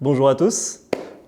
Bonjour à tous.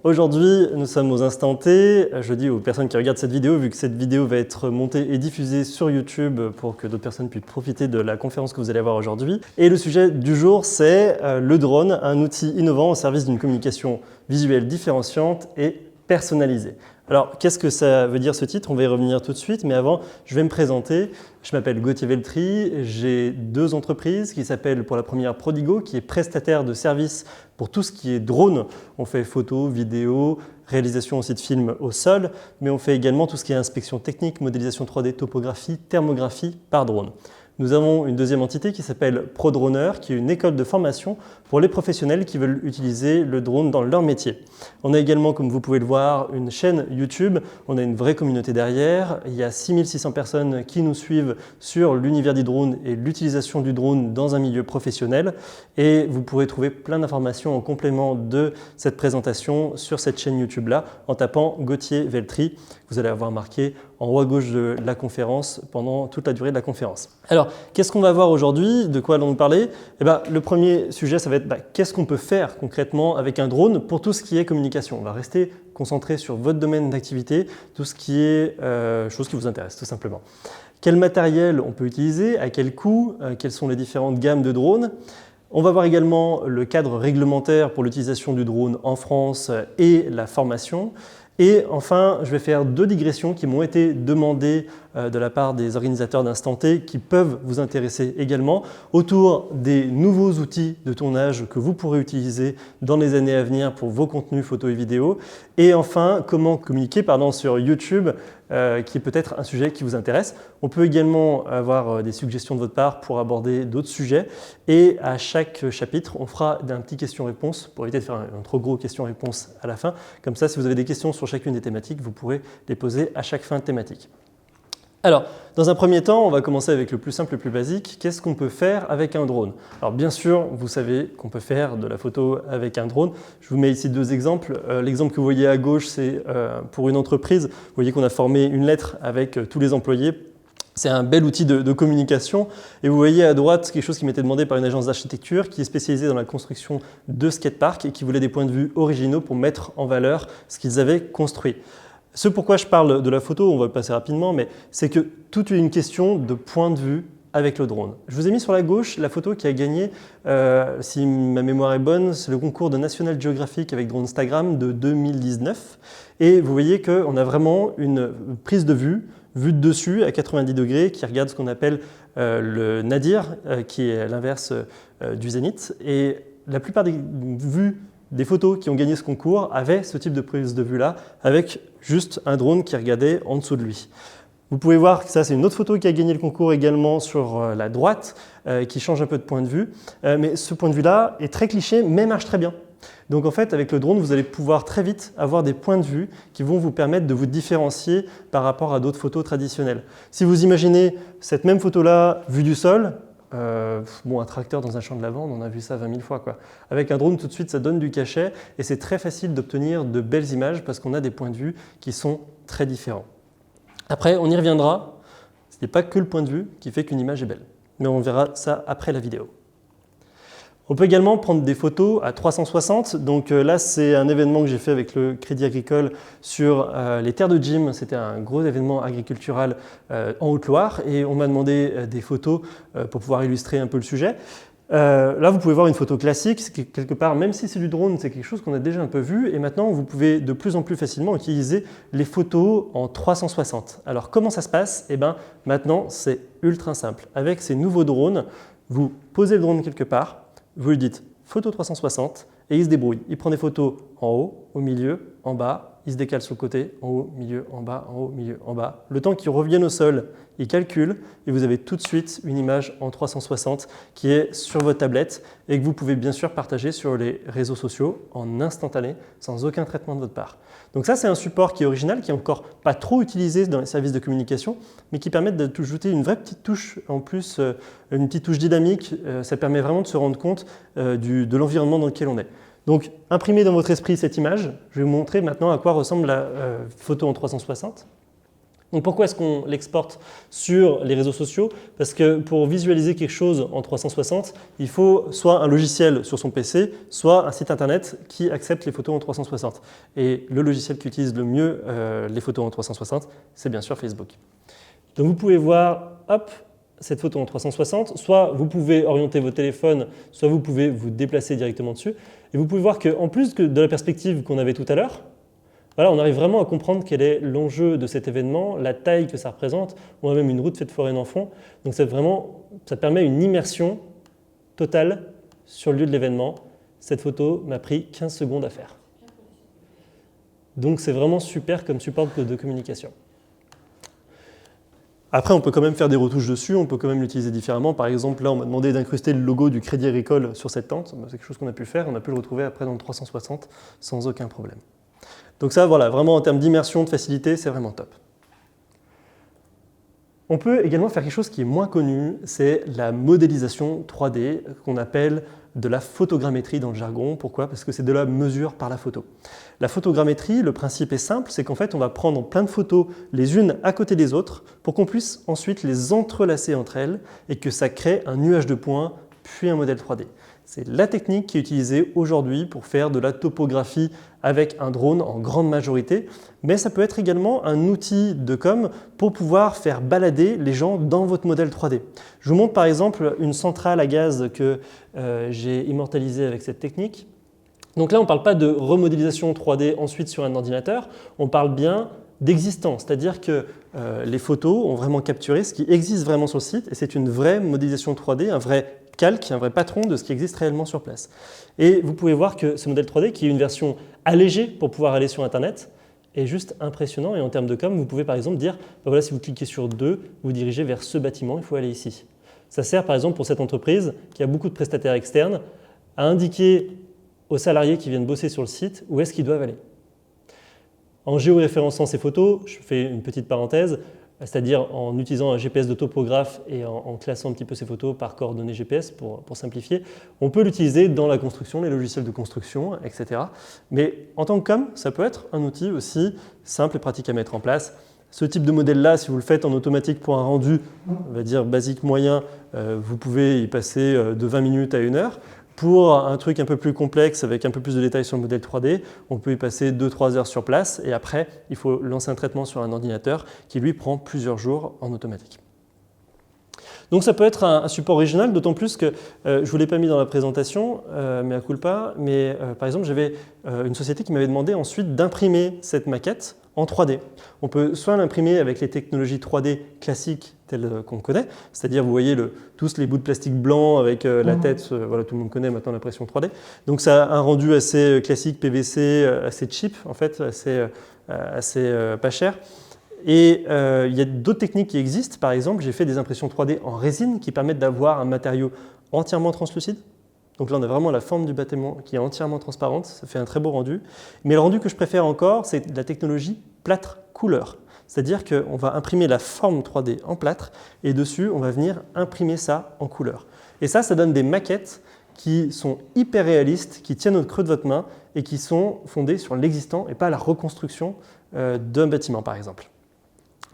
Aujourd'hui, nous sommes aux instants T. Je dis aux personnes qui regardent cette vidéo, vu que cette vidéo va être montée et diffusée sur YouTube pour que d'autres personnes puissent profiter de la conférence que vous allez avoir aujourd'hui. Et le sujet du jour, c'est le drone, un outil innovant au service d'une communication visuelle différenciante et personnalisée. Alors, qu'est-ce que ça veut dire ce titre? On va y revenir tout de suite, mais avant, je vais me présenter. Je m'appelle Gauthier Veltri, j'ai deux entreprises qui s'appellent pour la première Prodigo, qui est prestataire de services pour tout ce qui est drone. On fait photos, vidéos, réalisation aussi de films au sol, mais on fait également tout ce qui est inspection technique, modélisation 3D, topographie, thermographie par drone. Nous avons une deuxième entité qui s'appelle ProDroner, qui est une école de formation pour les professionnels qui veulent utiliser le drone dans leur métier. On a également, comme vous pouvez le voir, une chaîne YouTube. On a une vraie communauté derrière. Il y a 6600 personnes qui nous suivent sur l'univers du drone et l'utilisation du drone dans un milieu professionnel. Et vous pourrez trouver plein d'informations en complément de cette présentation sur cette chaîne YouTube-là en tapant Gauthier Veltri. Vous allez avoir marqué en haut à gauche de la conférence pendant toute la durée de la conférence. Alors, qu'est-ce qu'on va voir aujourd'hui? De quoi allons-nous parler? Le premier sujet, ça va être qu'est-ce qu'on peut faire concrètement avec un drone pour tout ce qui est communication. On va rester concentré sur votre domaine d'activité, tout ce qui est choses qui vous intéressent tout simplement. Quel matériel on peut utiliser, à quel coût, quelles sont les différentes gammes de drones. On va voir également le cadre réglementaire pour l'utilisation du drone en France et la formation. Et enfin, je vais faire deux digressions qui m'ont été demandées de la part des organisateurs d'Instant T qui peuvent vous intéresser également autour des nouveaux outils de tournage que vous pourrez utiliser dans les années à venir pour vos contenus photos et vidéos. Et enfin, comment communiquer sur YouTube qui est peut-être un sujet qui vous intéresse. On peut également avoir des suggestions de votre part pour aborder d'autres sujets. Et à chaque chapitre, on fera un petit question-réponse pour éviter de faire un trop gros question-réponse à la fin. Comme ça, si vous avez des questions sur chacune des thématiques, vous pourrez les poser à chaque fin de thématique. Alors, dans un premier temps, on va commencer avec le plus simple, le plus basique. Qu'est-ce qu'on peut faire avec un drone? Alors bien sûr, vous savez qu'on peut faire de la photo avec un drone. Je vous mets ici deux exemples. L'exemple que vous voyez à gauche, c'est pour une entreprise. Vous voyez qu'on a formé une lettre avec tous les employés. C'est un bel outil de communication. Et vous voyez à droite quelque chose qui m'était demandé par une agence d'architecture qui est spécialisée dans la construction de skateparks et qui voulait des points de vue originaux pour mettre en valeur ce qu'ils avaient construit. Ce pourquoi je parle de la photo, on va le passer rapidement, mais c'est que tout est une question de point de vue avec le drone. Je vous ai mis sur la gauche la photo qui a gagné, si ma mémoire est bonne, c'est le concours de National Geographic avec Dronestagram de 2019. Et vous voyez qu'on a vraiment une prise de vue de dessus à 90 degrés qui regarde ce qu'on appelle le nadir, qui est l'inverse du zénith. Et la plupart des vues des photos qui ont gagné ce concours avaient ce type de prise de vue-là, avec juste un drone qui regardait en dessous de lui. Vous pouvez voir que ça, c'est une autre photo qui a gagné le concours également sur la droite, qui change un peu de point de vue. Mais ce point de vue-là est très cliché, mais marche très bien. Donc en fait, avec le drone, vous allez pouvoir très vite avoir des points de vue qui vont vous permettre de vous différencier par rapport à d'autres photos traditionnelles. Si vous imaginez cette même photo-là vue du sol, un tracteur dans un champ de lavande, on a vu ça 20 000 fois. Avec un drone, tout de suite, ça donne du cachet et c'est très facile d'obtenir de belles images parce qu'on a des points de vue qui sont très différents. Après, on y reviendra. Ce n'est pas que le point de vue qui fait qu'une image est belle, mais on verra ça après la vidéo. On peut également prendre des photos à 360. Donc là, c'est un événement que j'ai fait avec le Crédit Agricole sur les terres de Jim. C'était un gros événement agricultural en Haute-Loire et on m'a demandé des photos pour pouvoir illustrer un peu le sujet. Là, vous pouvez voir une photo classique, c'est quelque part, même si c'est du drone, c'est quelque chose qu'on a déjà un peu vu. Et maintenant, vous pouvez de plus en plus facilement utiliser les photos en 360. Alors, comment ça se passe? Maintenant, c'est ultra simple. Avec ces nouveaux drones, vous posez le drone quelque part, vous lui dites photo 360 et il se débrouille. Il prend des photos en haut, au milieu, en bas, il se décale sur le côté, en haut, milieu, en bas, en haut, milieu, en bas. Le temps qu'il revienne au sol, il calcule et vous avez tout de suite une image en 360 qui est sur votre tablette et que vous pouvez bien sûr partager sur les réseaux sociaux en instantané, sans aucun traitement de votre part. Donc ça, c'est un support qui est original, qui est encore pas trop utilisé dans les services de communication, mais qui permet d'ajouter une vraie petite touche en plus, une petite touche dynamique. Ça permet vraiment de se rendre compte de l'environnement dans lequel on est. Donc, imprimez dans votre esprit cette image. Je vais vous montrer maintenant à quoi ressemble la photo en 360. Donc pourquoi est-ce qu'on l'exporte sur les réseaux sociaux? Parce que pour visualiser quelque chose en 360, il faut soit un logiciel sur son PC, soit un site internet qui accepte les photos en 360. Et le logiciel qui utilise le mieux les photos en 360, c'est bien sûr Facebook. Donc vous pouvez voir, hop, cette photo en 360, soit vous pouvez orienter votre téléphone, soit vous pouvez vous déplacer directement dessus. Et vous pouvez voir qu'en plus de la perspective qu'on avait tout à l'heure, voilà, on arrive vraiment à comprendre quel est l'enjeu de cet événement, la taille que ça représente. On a même une route faite foraine en fond. Donc ça permet une immersion totale sur le lieu de l'événement. Cette photo m'a pris 15 secondes à faire. Donc c'est vraiment super comme support de communication. Après, on peut quand même faire des retouches dessus, on peut quand même l'utiliser différemment. Par exemple, là, on m'a demandé d'incruster le logo du Crédit Agricole sur cette tente. C'est quelque chose qu'on a pu faire, on a pu le retrouver après dans le 360 sans aucun problème. Donc ça, voilà, vraiment en termes d'immersion, de facilité, c'est vraiment top. On peut également faire quelque chose qui est moins connu, c'est la modélisation 3D, qu'on appelle de la photogrammétrie dans le jargon. Pourquoi? Parce que c'est de la mesure par la photo. La photogrammétrie, le principe est simple, c'est qu'en fait, on va prendre plein de photos les unes à côté des autres pour qu'on puisse ensuite les entrelacer entre elles et que ça crée un nuage de points, puis un modèle 3D. C'est la technique qui est utilisée aujourd'hui pour faire de la topographie avec un drone en grande majorité, mais ça peut être également un outil de com pour pouvoir faire balader les gens dans votre modèle 3D. Je vous montre par exemple une centrale à gaz que j'ai immortalisée avec cette technique. Donc là, on ne parle pas de remodélisation 3D ensuite sur un ordinateur, on parle bien d'existence, c'est-à-dire que les photos ont vraiment capturé ce qui existe vraiment sur le site et c'est une vraie modélisation 3D, un vrai calque, un vrai patron de ce qui existe réellement sur place. Et vous pouvez voir que ce modèle 3D, qui est une version allégée pour pouvoir aller sur Internet, est juste impressionnant. Et en termes de com, vous pouvez par exemple dire, ben voilà, si vous cliquez sur 2, vous dirigez vers ce bâtiment, il faut aller ici. Ça sert par exemple pour cette entreprise qui a beaucoup de prestataires externes à indiquer aux salariés qui viennent bosser sur le site où est-ce qu'ils doivent aller. En géoréférençant ces photos, je fais une petite parenthèse, c'est-à-dire en utilisant un GPS de topographe et en classant un petit peu ces photos par coordonnées GPS pour simplifier, on peut l'utiliser dans la construction, les logiciels de construction, etc. Mais en tant que com, ça peut être un outil aussi simple et pratique à mettre en place. Ce type de modèle-là, si vous le faites en automatique pour un rendu, on va dire basique moyen, vous pouvez y passer de 20 minutes à 1 heure. Pour un truc un peu plus complexe, avec un peu plus de détails sur le modèle 3D, on peut y passer 2-3 heures sur place et après, il faut lancer un traitement sur un ordinateur qui lui prend plusieurs jours en automatique. Donc ça peut être un support original, d'autant plus que je ne vous l'ai pas mis dans la présentation, mea culpa, mais par exemple, j'avais une société qui m'avait demandé ensuite d'imprimer cette maquette en 3D. On peut soit l'imprimer avec les technologies 3D classiques telles qu'on connaît, c'est-à-dire vous voyez tous les bouts de plastique blanc avec la tête, voilà, tout le monde connaît maintenant l'impression 3D. Donc ça a un rendu assez classique PVC, assez cheap en fait, assez pas cher. Et il y a d'autres techniques qui existent. Par exemple, j'ai fait des impressions 3D en résine qui permettent d'avoir un matériau entièrement translucide. Donc là, on a vraiment la forme du bâtiment qui est entièrement transparente. Ça fait un très beau rendu. Mais le rendu que je préfère encore, c'est la technologie plâtre-couleur. C'est-à-dire qu'on va imprimer la forme 3D en plâtre et dessus, on va venir imprimer ça en couleur. Et ça donne des maquettes qui sont hyper réalistes, qui tiennent au creux de votre main et qui sont fondées sur l'existant et pas la reconstruction d'un bâtiment, par exemple.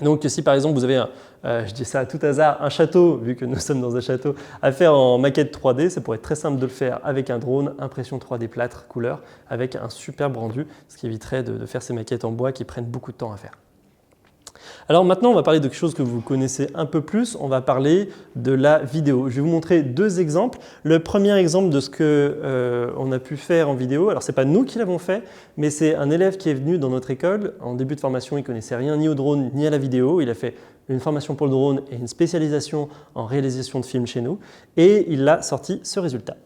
Donc si par exemple vous avez, je dis ça à tout hasard, un château, vu que nous sommes dans un château, à faire en maquette 3D, ça pourrait être très simple de le faire avec un drone, impression 3D plâtre, couleur, avec un superbe rendu, ce qui éviterait de faire ces maquettes en bois qui prennent beaucoup de temps à faire. Alors maintenant, on va parler de quelque chose que vous connaissez un peu plus, on va parler de la vidéo. Je vais vous montrer deux exemples. Le premier exemple de ce qu'on a pu faire en vidéo, alors ce n'est pas nous qui l'avons fait, mais c'est un élève qui est venu dans notre école. En début de formation, il ne connaissait rien ni au drone ni à la vidéo. Il a fait une formation pour le drone et une spécialisation en réalisation de films chez nous. Et il a sorti ce résultat.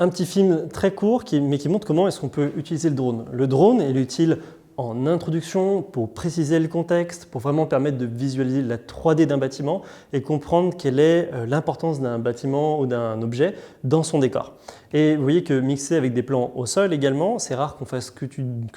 un petit film très court, mais qui montre comment est-ce qu'on peut utiliser le drone. Le drone, il est utile en introduction pour préciser le contexte, pour vraiment permettre de visualiser la 3D d'un bâtiment et comprendre quelle est l'importance d'un bâtiment ou d'un objet dans son décor. Et vous voyez que mixé avec des plans au sol également, c'est rare qu'on fasse que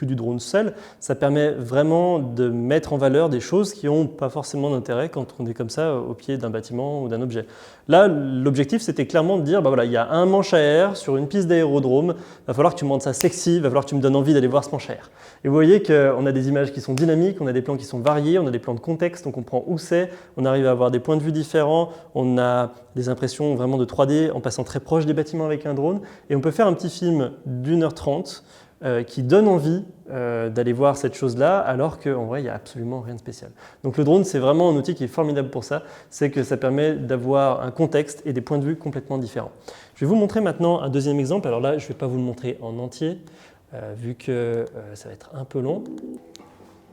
du drone seul, ça permet vraiment de mettre en valeur des choses qui n'ont pas forcément d'intérêt quand on est comme ça au pied d'un bâtiment ou d'un objet. Là, l'objectif c'était clairement de dire, bah voilà, il y a un manche à air sur une piste d'aérodrome, il va falloir que tu me rendes ça sexy, il va falloir que tu me donnes envie d'aller voir ce manche à air. Et vous voyez qu'on a des images qui sont dynamiques, on a des plans qui sont variés, on a des plans de contexte, on comprend où c'est, on arrive à avoir des points de vue différents, on a des impressions vraiment de 3D en passant très proche des bâtiments avec un drone. Et on peut faire un petit film d'1h30 qui donne envie d'aller voir cette chose-là, alors qu'en vrai, il n'y a absolument rien de spécial. Donc le drone, c'est vraiment un outil qui est formidable pour ça, c'est que ça permet d'avoir un contexte et des points de vue complètement différents. Je vais vous montrer maintenant un deuxième exemple. Alors là, je ne vais pas vous le montrer en entier, vu que ça va être un peu long.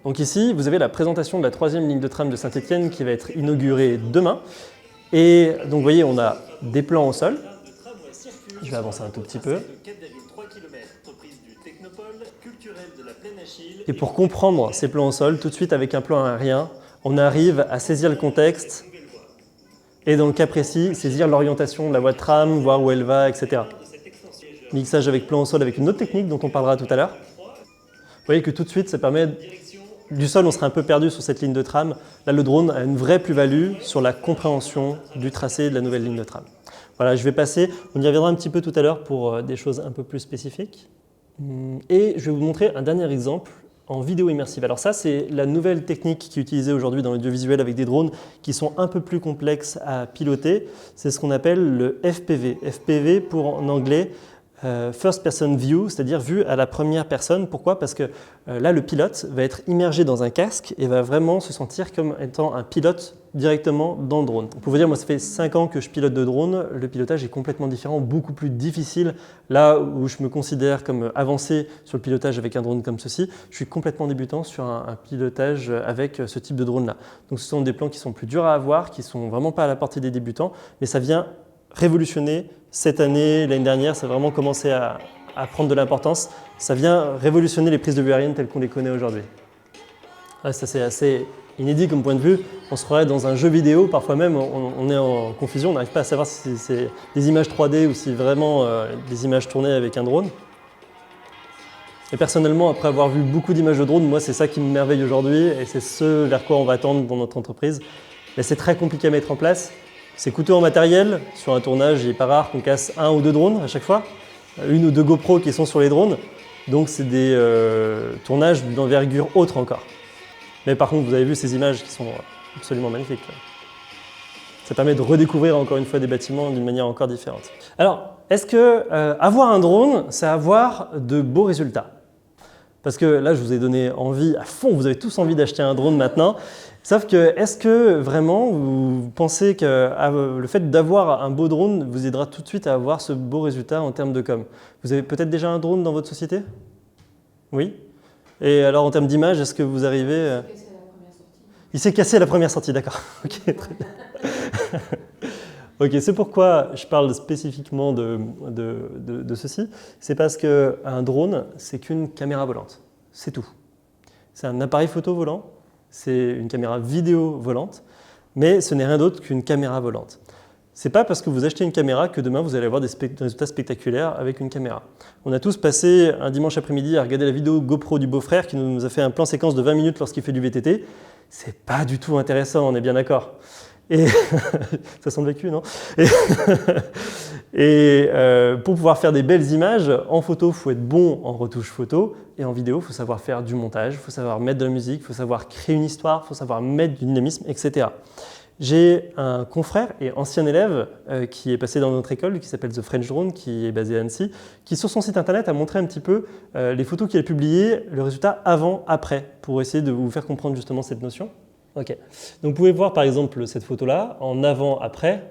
Donc ici, vous avez la présentation de la 3e ligne de tram de Saint-Étienne qui va être inaugurée demain. Et donc vous voyez, on a des plans au sol. Je vais avancer un tout petit peu. Et pour comprendre ces plans au sol, tout de suite avec un plan aérien, on arrive à saisir le contexte et dans le cas précis, saisir l'orientation de la voie de tram, voir où elle va, etc. Mixage avec plan au sol avec une autre technique dont on parlera tout à l'heure. Vous voyez que tout de suite, ça permet... Du sol, on serait un peu perdu sur cette ligne de tram. Là, le drone a une vraie plus-value sur la compréhension du tracé de la nouvelle ligne de tram. Voilà, je vais passer, on y reviendra un petit peu tout à l'heure pour des choses un peu plus spécifiques. Et je vais vous montrer un dernier exemple en vidéo immersive. Alors ça, c'est la nouvelle technique qui est utilisée aujourd'hui dans l'audiovisuel avec des drones qui sont un peu plus complexes à piloter. C'est ce qu'on appelle le FPV. FPV pour en anglais, First Person View, c'est-à-dire vue à la première personne. Pourquoi? Parce que là, le pilote va être immergé dans un casque et va vraiment se sentir comme étant un pilote directement dans le drone. Pour vous dire, moi, ça fait 5 ans que je pilote de drone. Le pilotage est complètement différent, beaucoup plus difficile. Là où je me considère comme avancé sur le pilotage avec un drone comme ceci, je suis complètement débutant sur un pilotage avec ce type de drone-là. Donc ce sont des plans qui sont plus durs à avoir, qui ne sont vraiment pas à la portée des débutants, mais ça vient révolutionner cette année, l'année dernière, ça a vraiment commencé à prendre de l'importance. Ça vient révolutionner les prises de vue aériennes telles qu'on les connaît aujourd'hui. Ouais, ça c'est assez inédit comme point de vue. On se croirait dans un jeu vidéo, parfois même on est en confusion, on n'arrive pas à savoir si c'est des images 3D ou si vraiment des images tournées avec un drone. Et personnellement, après avoir vu beaucoup d'images de drone, moi c'est ça qui me merveille aujourd'hui et c'est ce vers quoi on va tendre dans notre entreprise. Mais c'est très compliqué à mettre en place. C'est coûteux en matériel. Sur un tournage, il n'est pas rare qu'on casse 1 ou 2 drones à chaque fois. 1 ou 2 GoPro qui sont sur les drones. Donc c'est des tournages d'envergure autre encore. Mais par contre, vous avez vu ces images qui sont absolument magnifiques. Ça permet de redécouvrir encore une fois des bâtiments d'une manière encore différente. Alors, est-ce que avoir un drone, c'est avoir de beaux résultats? Parce que là, je vous ai donné envie à fond, vous avez tous envie d'acheter un drone maintenant. Sauf que, est-ce que vraiment vous pensez que le fait d'avoir un beau drone vous aidera tout de suite à avoir ce beau résultat en termes de com? Vous avez peut-être déjà un drone dans votre société? Oui? Et alors en termes d'image, est-ce que vous arrivez… Il s'est cassé à la première sortie, d'accord. Ok, très bien. Ok, c'est pourquoi je parle spécifiquement de ceci. C'est parce qu'un drone, c'est qu'une caméra volante. C'est tout. C'est un appareil photo volant, c'est une caméra vidéo volante, mais ce n'est rien d'autre qu'une caméra volante. Ce n'est pas parce que vous achetez une caméra que demain vous allez avoir des résultats spectaculaires avec une caméra. On a tous passé un dimanche après-midi à regarder la vidéo GoPro du beau-frère qui nous a fait un plan séquence de 20 minutes lorsqu'il fait du VTT. C'est pas du tout intéressant, on est bien d'accord. Et ça sent le vécu, non? Et pour pouvoir faire des belles images, en photo, il faut être bon en retouche photo. Et en vidéo, il faut savoir faire du montage, il faut savoir mettre de la musique, il faut savoir créer une histoire, il faut savoir mettre du dynamisme, etc. J'ai un confrère et ancien élève qui est passé dans notre école, qui s'appelle The French Drone, qui est basé à Annecy, qui sur son site internet a montré un petit peu les photos qu'il a publiées, le résultat avant-après, pour essayer de vous faire comprendre justement cette notion. Ok. Donc vous pouvez voir par exemple cette photo-là, en avant-après.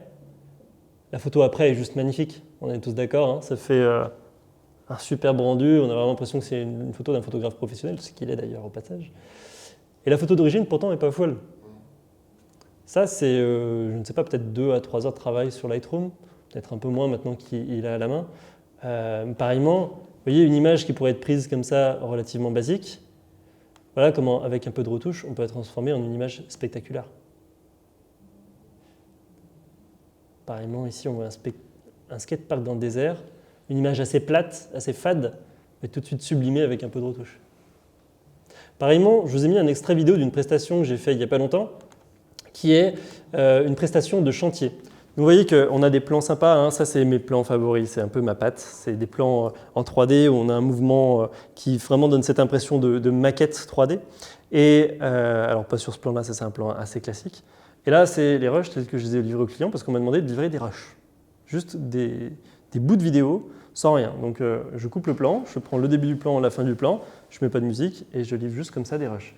La photo après est juste magnifique, on est tous d'accord, hein, ça fait un superbe rendu, on a vraiment l'impression que c'est une photo d'un photographe professionnel, ce qu'il est d'ailleurs au passage. Et la photo d'origine pourtant n'est pas folle. Ça c'est, je ne sais pas, peut-être 2 à 3 heures de travail sur Lightroom, peut-être un peu moins maintenant qu'il a à la main. Pareillement, vous voyez une image qui pourrait être prise comme ça, relativement basique. Voilà comment, avec un peu de retouche, on peut la transformer en une image spectaculaire. Pareillement, ici, on voit un skatepark dans le désert, une image assez plate, assez fade, mais tout de suite sublimée avec un peu de retouche. Pareillement, je vous ai mis un extrait vidéo d'une prestation que j'ai faite il n'y a pas longtemps, qui est une prestation de chantier. Vous voyez qu'on a des plans sympas, hein. Ça c'est mes plans favoris, c'est un peu ma patte. C'est des plans en 3D où on a un mouvement qui vraiment donne cette impression de maquette 3D. Et alors pas sur ce plan-là, ça c'est un plan assez classique. Et là c'est les rushs tels que je les ai livrés aux clients parce qu'on m'a demandé de livrer des rushs. Juste des bouts de vidéo sans rien. Donc je coupe le plan, je prends le début du plan, la fin du plan, je ne mets pas de musique et je livre juste comme ça des rushs.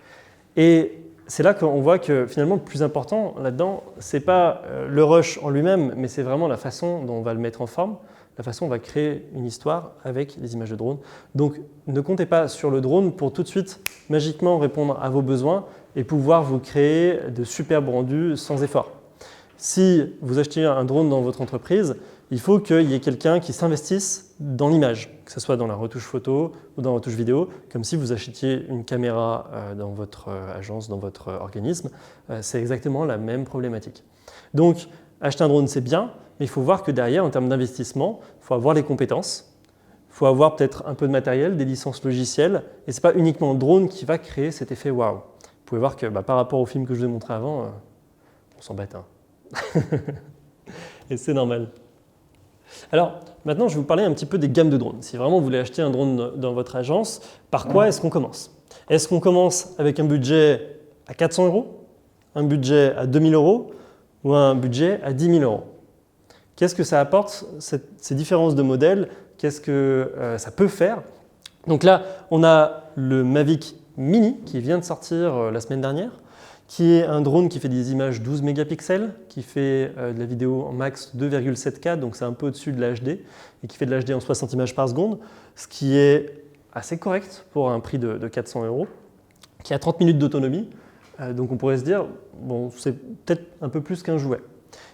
Et c'est là qu'on voit que finalement le plus important là-dedans, ce n'est pas le rush en lui-même, mais c'est vraiment la façon dont on va le mettre en forme, la façon dont on va créer une histoire avec les images de drone. Donc ne comptez pas sur le drone pour tout de suite magiquement répondre à vos besoins et pouvoir vous créer de superbes rendus sans effort. Si vous achetez un drone dans votre entreprise, il faut qu'il y ait quelqu'un qui s'investisse dans l'image, que ce soit dans la retouche photo ou dans la retouche vidéo, comme si vous achetiez une caméra dans votre agence, dans votre organisme. C'est exactement la même problématique. Donc, acheter un drone, c'est bien, mais il faut voir que derrière, en termes d'investissement, il faut avoir les compétences, il faut avoir peut-être un peu de matériel, des licences logicielles, et ce n'est pas uniquement le drone qui va créer cet effet waouh. Vous pouvez voir que par rapport au film que je vous ai montré avant, on s'embête. Hein. Et c'est normal. Alors, maintenant, je vais vous parler un petit peu des gammes de drones. Si vraiment vous voulez acheter un drone dans votre agence, par quoi est-ce qu'on commence? Est-ce qu'on commence avec un budget à 400 €, un budget à 2000 € ou un budget à 10 000 €? Qu'est-ce que ça apporte, ces différences de modèles? Qu'est-ce que ça peut faire? Donc là, on a le Mavic Mini qui vient de sortir la semaine dernière, qui est un drone qui fait des images 12 mégapixels, qui fait de la vidéo en max 2,7K, donc c'est un peu au-dessus de l'HD, et qui fait de l'HD en 60 images par seconde, ce qui est assez correct pour un prix de 400 €, qui a 30 minutes d'autonomie, donc on pourrait se dire, bon, c'est peut-être un peu plus qu'un jouet.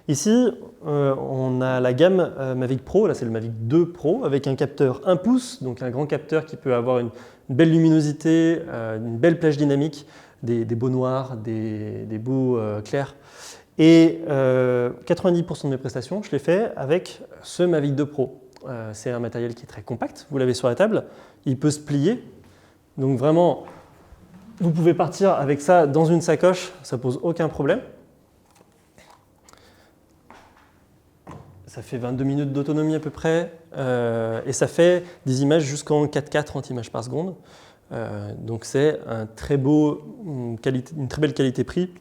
Ici, on a la gamme Mavic Pro, là c'est le Mavic 2 Pro, avec un capteur 1 pouce, donc un grand capteur qui peut avoir une belle luminosité, une belle plage dynamique, des beaux noirs, des beaux clairs. Et 90% de mes prestations, je les fais avec ce Mavic 2 Pro. C'est un matériel qui est très compact, vous l'avez sur la table, il peut se plier. Donc vraiment, vous pouvez partir avec ça dans une sacoche, ça ne pose aucun problème. Ça fait 22 minutes d'autonomie à peu près, et ça fait des images jusqu'en 4K 30 images par seconde. Donc c'est une très belle qualité-prix.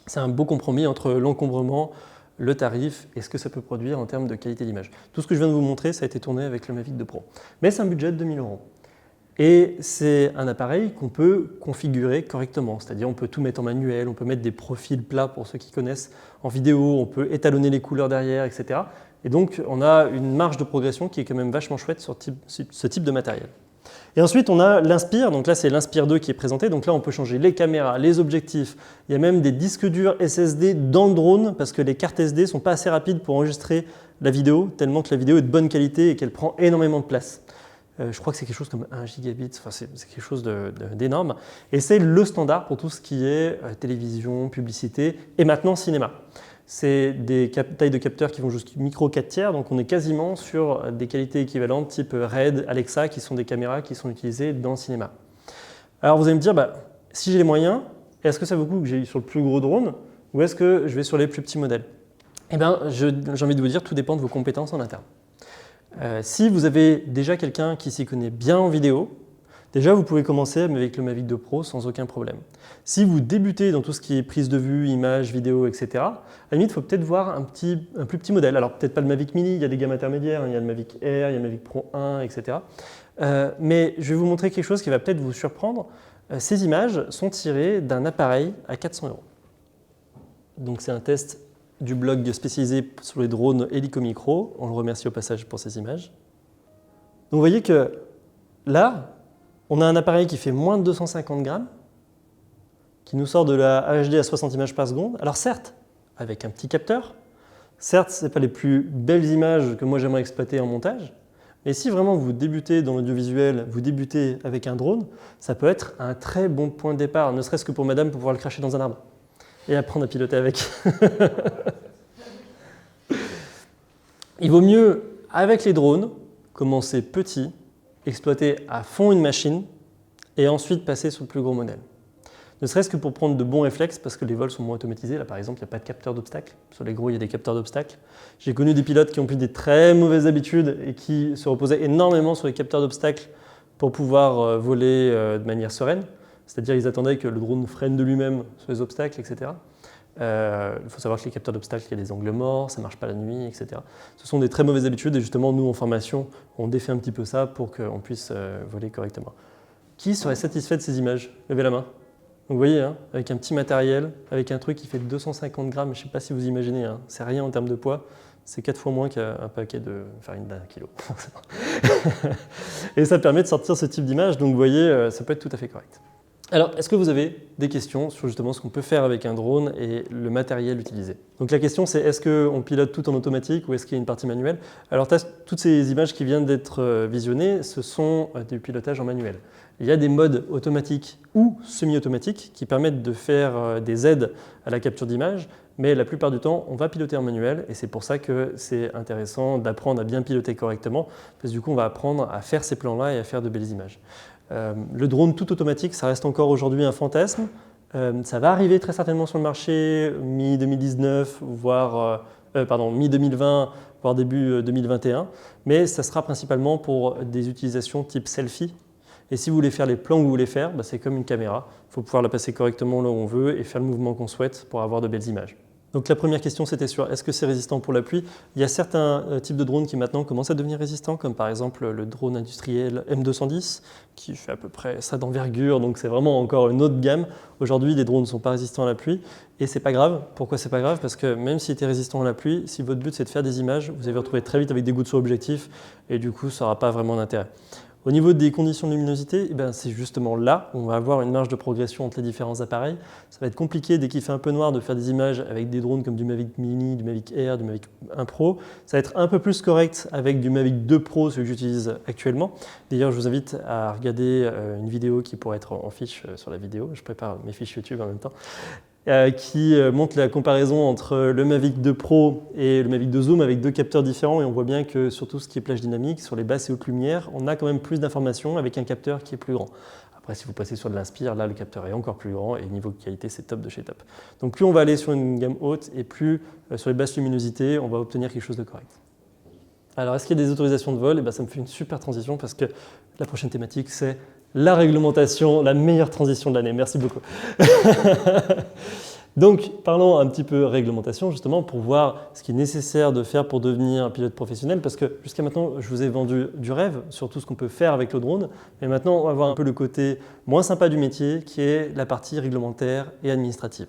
C'est un beau compromis entre l'encombrement, le tarif et ce que ça peut produire en termes de qualité d'image. Tout ce que je viens de vous montrer, ça a été tourné avec le Mavic 2 Pro. Mais c'est un budget de 2000 €. Et c'est un appareil qu'on peut configurer correctement, c'est-à-dire on peut tout mettre en manuel, on peut mettre des profils plats pour ceux qui connaissent en vidéo, on peut étalonner les couleurs derrière, etc. Et donc on a une marge de progression qui est quand même vachement chouette sur ce type de matériel. Et ensuite, on a l'Inspire. Donc là, c'est l'Inspire 2 qui est présenté. Donc là, on peut changer les caméras, les objectifs. Il y a même des disques durs SSD dans le drone parce que les cartes SD ne sont pas assez rapides pour enregistrer la vidéo, tellement que la vidéo est de bonne qualité et qu'elle prend énormément de place. Je crois que c'est quelque chose comme 1 gigabit, enfin, c'est quelque chose d'énorme. Et c'est le standard pour tout ce qui est télévision, publicité et maintenant cinéma. C'est des tailles de capteurs qui vont jusqu'au micro 4 tiers, donc on est quasiment sur des qualités équivalentes type Red, Alexa, qui sont des caméras qui sont utilisées dans le cinéma. Alors vous allez me dire, si j'ai les moyens, est-ce que ça vaut le coup que j'aille sur le plus gros drone ou est-ce que je vais sur les plus petits modèles? Eh bien, j'ai envie de vous dire, tout dépend de vos compétences en interne. Si vous avez déjà quelqu'un qui s'y connaît bien en vidéo, déjà vous pouvez commencer avec le Mavic 2 Pro sans aucun problème. Si vous débutez dans tout ce qui est prise de vue, images, vidéo, etc., à la limite, il faut peut-être voir un plus petit modèle. Alors peut-être pas le Mavic Mini, il y a des gammes intermédiaires, il y a le Mavic Air, il y a le Mavic Pro 1, etc. Mais je vais vous montrer quelque chose qui va peut-être vous surprendre. Ces images sont tirées d'un appareil à 400 €. Donc c'est un test du blog spécialisé sur les drones Helico Micro. On le remercie au passage pour ces images. Donc vous voyez que là, on a un appareil qui fait moins de 250 grammes, qui nous sort de la HD à 60 images par seconde. Alors certes, avec un petit capteur, certes, ce n'est pas les plus belles images que moi j'aimerais exploiter en montage, Mais si vraiment vous débutez dans l'audiovisuel, vous débutez avec un drone, ça peut être un très bon point de départ, ne serait-ce que pour madame pour pouvoir le cracher dans un arbre et apprendre à piloter avec. Il vaut mieux, avec les drones, commencer petit, exploiter à fond une machine et ensuite passer sur le plus gros modèle. Ne serait-ce que pour prendre de bons réflexes, parce que les vols sont moins automatisés. Là, par exemple, il n'y a pas de capteur d'obstacles. Sur les gros, il y a des capteurs d'obstacles. J'ai connu des pilotes qui ont pris des très mauvaises habitudes et qui se reposaient énormément sur les capteurs d'obstacles pour pouvoir voler de manière sereine. C'est-à-dire qu'ils attendaient que le drone freine de lui-même sur les obstacles, etc. Il faut savoir que les capteurs d'obstacles, il y a des angles morts, ça ne marche pas la nuit, etc. Ce sont des très mauvaises habitudes et justement, nous, en formation, on défait un petit peu ça pour qu'on puisse voler correctement. Qui serait satisfait de ces images? Levez la main. Donc vous voyez, hein, avec un petit matériel, avec un truc qui fait 250 grammes, je ne sais pas si vous imaginez, hein, c'est rien en termes de poids, c'est 4 fois moins qu'un paquet de farine d'1 kilo. Et ça permet de sortir ce type d'image, donc vous voyez, ça peut être tout à fait correct. Alors, est-ce que vous avez des questions sur justement ce qu'on peut faire avec un drone et le matériel utilisé? Donc la question c'est, est-ce qu'on pilote tout en automatique ou est-ce qu'il y a une partie manuelle? Alors toutes ces images qui viennent d'être visionnées, ce sont du pilotage en manuel. Il y a des modes automatiques ou semi-automatiques qui permettent de faire des aides à la capture d'image, mais la plupart du temps, on va piloter en manuel et c'est pour ça que c'est intéressant d'apprendre à bien piloter correctement, parce que du coup, on va apprendre à faire ces plans-là et à faire de belles images. Le drone tout automatique, ça reste encore aujourd'hui un fantasme. Ça va arriver très certainement sur le marché mi-2019, voire mi-2020, voire début 2021, mais ça sera principalement pour des utilisations type selfie. Et si vous voulez faire les plans que vous voulez faire, c'est comme une caméra. Il faut pouvoir la passer correctement là où on veut et faire le mouvement qu'on souhaite pour avoir de belles images. Donc la première question c'était sur est-ce que c'est résistant pour la pluie? Il y a certains types de drones qui maintenant commencent à devenir résistants, comme par exemple le drone industriel M210 qui fait à peu près ça d'envergure, donc c'est vraiment encore une autre gamme. Aujourd'hui les drones ne sont pas résistants à la pluie et c'est pas grave. Pourquoi c'est pas grave? Parce que même s'il était résistant à la pluie, si votre but c'est de faire des images, vous allez vous retrouver très vite avec des gouttes sur l'objectif et du coup ça n'aura pas vraiment d'intérêt. Au niveau des conditions de luminosité, c'est justement là où on va avoir une marge de progression entre les différents appareils. Ça va être compliqué dès qu'il fait un peu noir de faire des images avec des drones comme du Mavic Mini, du Mavic Air, du Mavic 1 Pro. Ça va être un peu plus correct avec du Mavic 2 Pro, celui que j'utilise actuellement. D'ailleurs, je vous invite à regarder une vidéo qui pourrait être en fiche sur la vidéo. Je prépare mes fiches YouTube en même temps. Qui montre la comparaison entre le Mavic 2 Pro et le Mavic 2 Zoom avec deux capteurs différents et on voit bien que sur tout ce qui est plage dynamique, sur les basses et hautes lumières, on a quand même plus d'informations avec un capteur qui est plus grand. Après, si vous passez sur de l'Inspire, là le capteur est encore plus grand et niveau qualité c'est top de chez top. Donc plus on va aller sur une gamme haute et plus sur les basses luminosités, on va obtenir quelque chose de correct. Alors est-ce qu'il y a des autorisations de vol? Ça me fait une super transition parce que la prochaine thématique c'est la réglementation, la meilleure transition de l'année. Merci beaucoup. Donc, parlons un petit peu réglementation, justement, pour voir ce qui est nécessaire de faire pour devenir un pilote professionnel, parce que jusqu'à maintenant, je vous ai vendu du rêve sur tout ce qu'on peut faire avec le drone, mais maintenant, on va voir un peu le côté moins sympa du métier, qui est la partie réglementaire et administrative.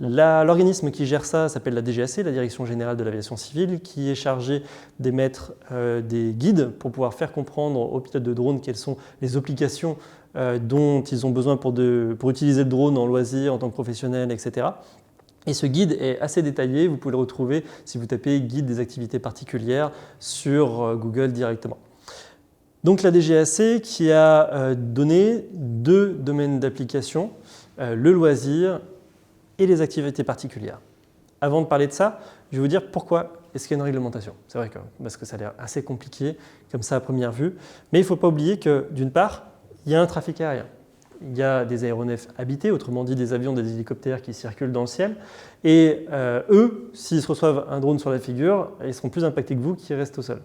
L'organisme qui gère ça s'appelle la DGAC, la Direction Générale de l'Aviation Civile, qui est chargée d'émettre des guides pour pouvoir faire comprendre aux pilotes de drone quelles sont les applications dont ils ont besoin pour utiliser le drone en loisir, en tant que professionnel, etc. Et ce guide est assez détaillé, vous pouvez le retrouver si vous tapez « Guide des activités particulières » sur Google directement. Donc la DGAC qui a donné deux domaines d'application, le loisir et les activités particulières. Avant de parler de ça, je vais vous dire pourquoi est-ce qu'il y a une réglementation. C'est vrai que, parce que ça a l'air assez compliqué, comme ça à première vue. Mais il ne faut pas oublier que, d'une part, il y a un trafic aérien. Il y a des aéronefs habités, autrement dit des avions, des hélicoptères qui circulent dans le ciel. Et eux, s'ils se reçoivent un drone sur la figure, ils seront plus impactés que vous qui restent au sol.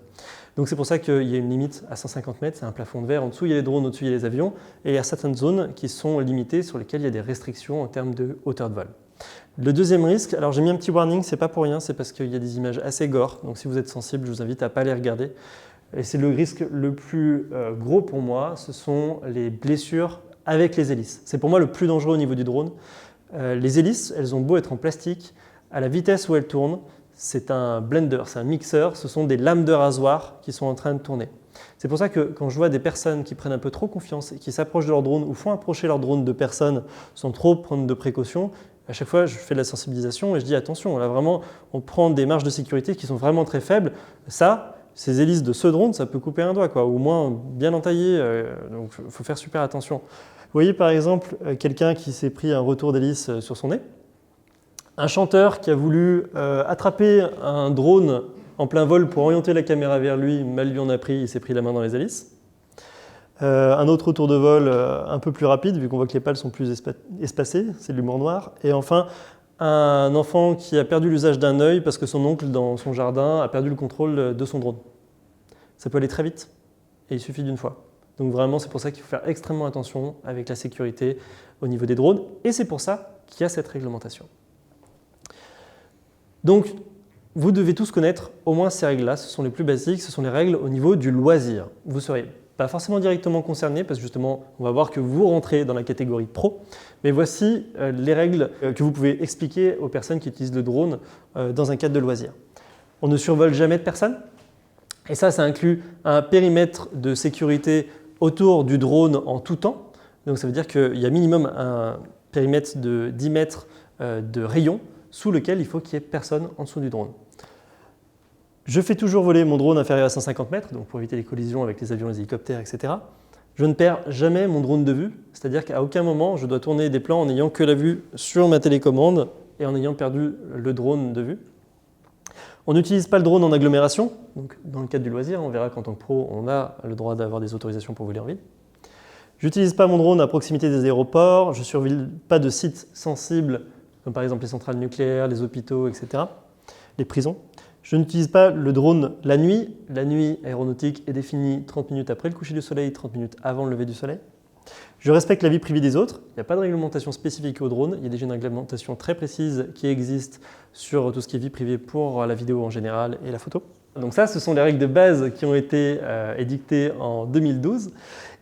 Donc c'est pour ça qu'il y a une limite à 150 mètres, c'est un plafond de verre. En dessous, il y a les drones, au-dessus, il y a les avions. Et il y a certaines zones qui sont limitées, sur lesquelles il y a des restrictions en termes de hauteur de vol. Le deuxième risque, alors j'ai mis un petit warning, c'est pas pour rien, c'est parce qu'il y a des images assez gore. Donc si vous êtes sensible, je vous invite à ne pas les regarder. Et c'est le risque le plus gros pour moi, ce sont les blessures avec les hélices. C'est pour moi le plus dangereux au niveau du drone. Les hélices, elles ont beau être en plastique, à la vitesse où elles tournent, c'est un blender, c'est un mixeur, ce sont des lames de rasoir qui sont en train de tourner. C'est pour ça que quand je vois des personnes qui prennent un peu trop confiance et qui s'approchent de leur drone ou font approcher leur drone de personnes sans trop prendre de précautions, à chaque fois je fais de la sensibilisation et je dis attention, là vraiment on prend des marges de sécurité qui sont vraiment très faibles. Ça, ces hélices de ce drone, ça peut couper un doigt, quoi, ou au moins bien entaillé, donc il faut faire super attention. Vous voyez par exemple quelqu'un qui s'est pris un retour d'hélice sur son nez, un chanteur qui a voulu attraper un drone en plein vol pour orienter la caméra vers lui, mal lui en a pris, il s'est pris la main dans les hélices. Un autre retour de vol un peu plus rapide, vu qu'on voit que les pales sont plus espacées, c'est de l'humour noir. Et enfin, un enfant qui a perdu l'usage d'un œil parce que son oncle, dans son jardin, a perdu le contrôle de son drone. Ça peut aller très vite, et il suffit d'une fois. Donc vraiment, c'est pour ça qu'il faut faire extrêmement attention avec la sécurité au niveau des drones, et c'est pour ça qu'il y a cette réglementation. Donc, vous devez tous connaître au moins ces règles-là, ce sont les plus basiques, ce sont les règles au niveau du loisir. Vous serez pas forcément directement concerné, parce que justement, on va voir que vous rentrez dans la catégorie pro, mais voici les règles que vous pouvez expliquer aux personnes qui utilisent le drone dans un cadre de loisir. On ne survole jamais de personne, et ça inclut un périmètre de sécurité autour du drone en tout temps. Donc ça veut dire qu'il y a minimum un périmètre de 10 mètres de rayon sous lequel il faut qu'il n'y ait personne en dessous du drone. Je fais toujours voler mon drone inférieur à 150 mètres, donc pour éviter les collisions avec les avions, les hélicoptères, etc. Je ne perds jamais mon drone de vue, c'est-à-dire qu'à aucun moment je dois tourner des plans en n'ayant que la vue sur ma télécommande et en ayant perdu le drone de vue. On n'utilise pas le drone en agglomération, donc dans le cadre du loisir, on verra qu'en tant que pro, on a le droit d'avoir des autorisations pour voler en ville. Je n'utilise pas mon drone à proximité des aéroports, je ne surveille pas de sites sensibles, comme par exemple les centrales nucléaires, les hôpitaux, etc., les prisons. Je n'utilise pas le drone la nuit. La nuit aéronautique est définie 30 minutes après le coucher du soleil, 30 minutes avant le lever du soleil. Je respecte la vie privée des autres. Il n'y a pas de réglementation spécifique au drone. Il y a déjà une réglementation très précise qui existe sur tout ce qui est vie privée pour la vidéo en général et la photo. Donc ça, ce sont les règles de base qui ont été édictées en 2012.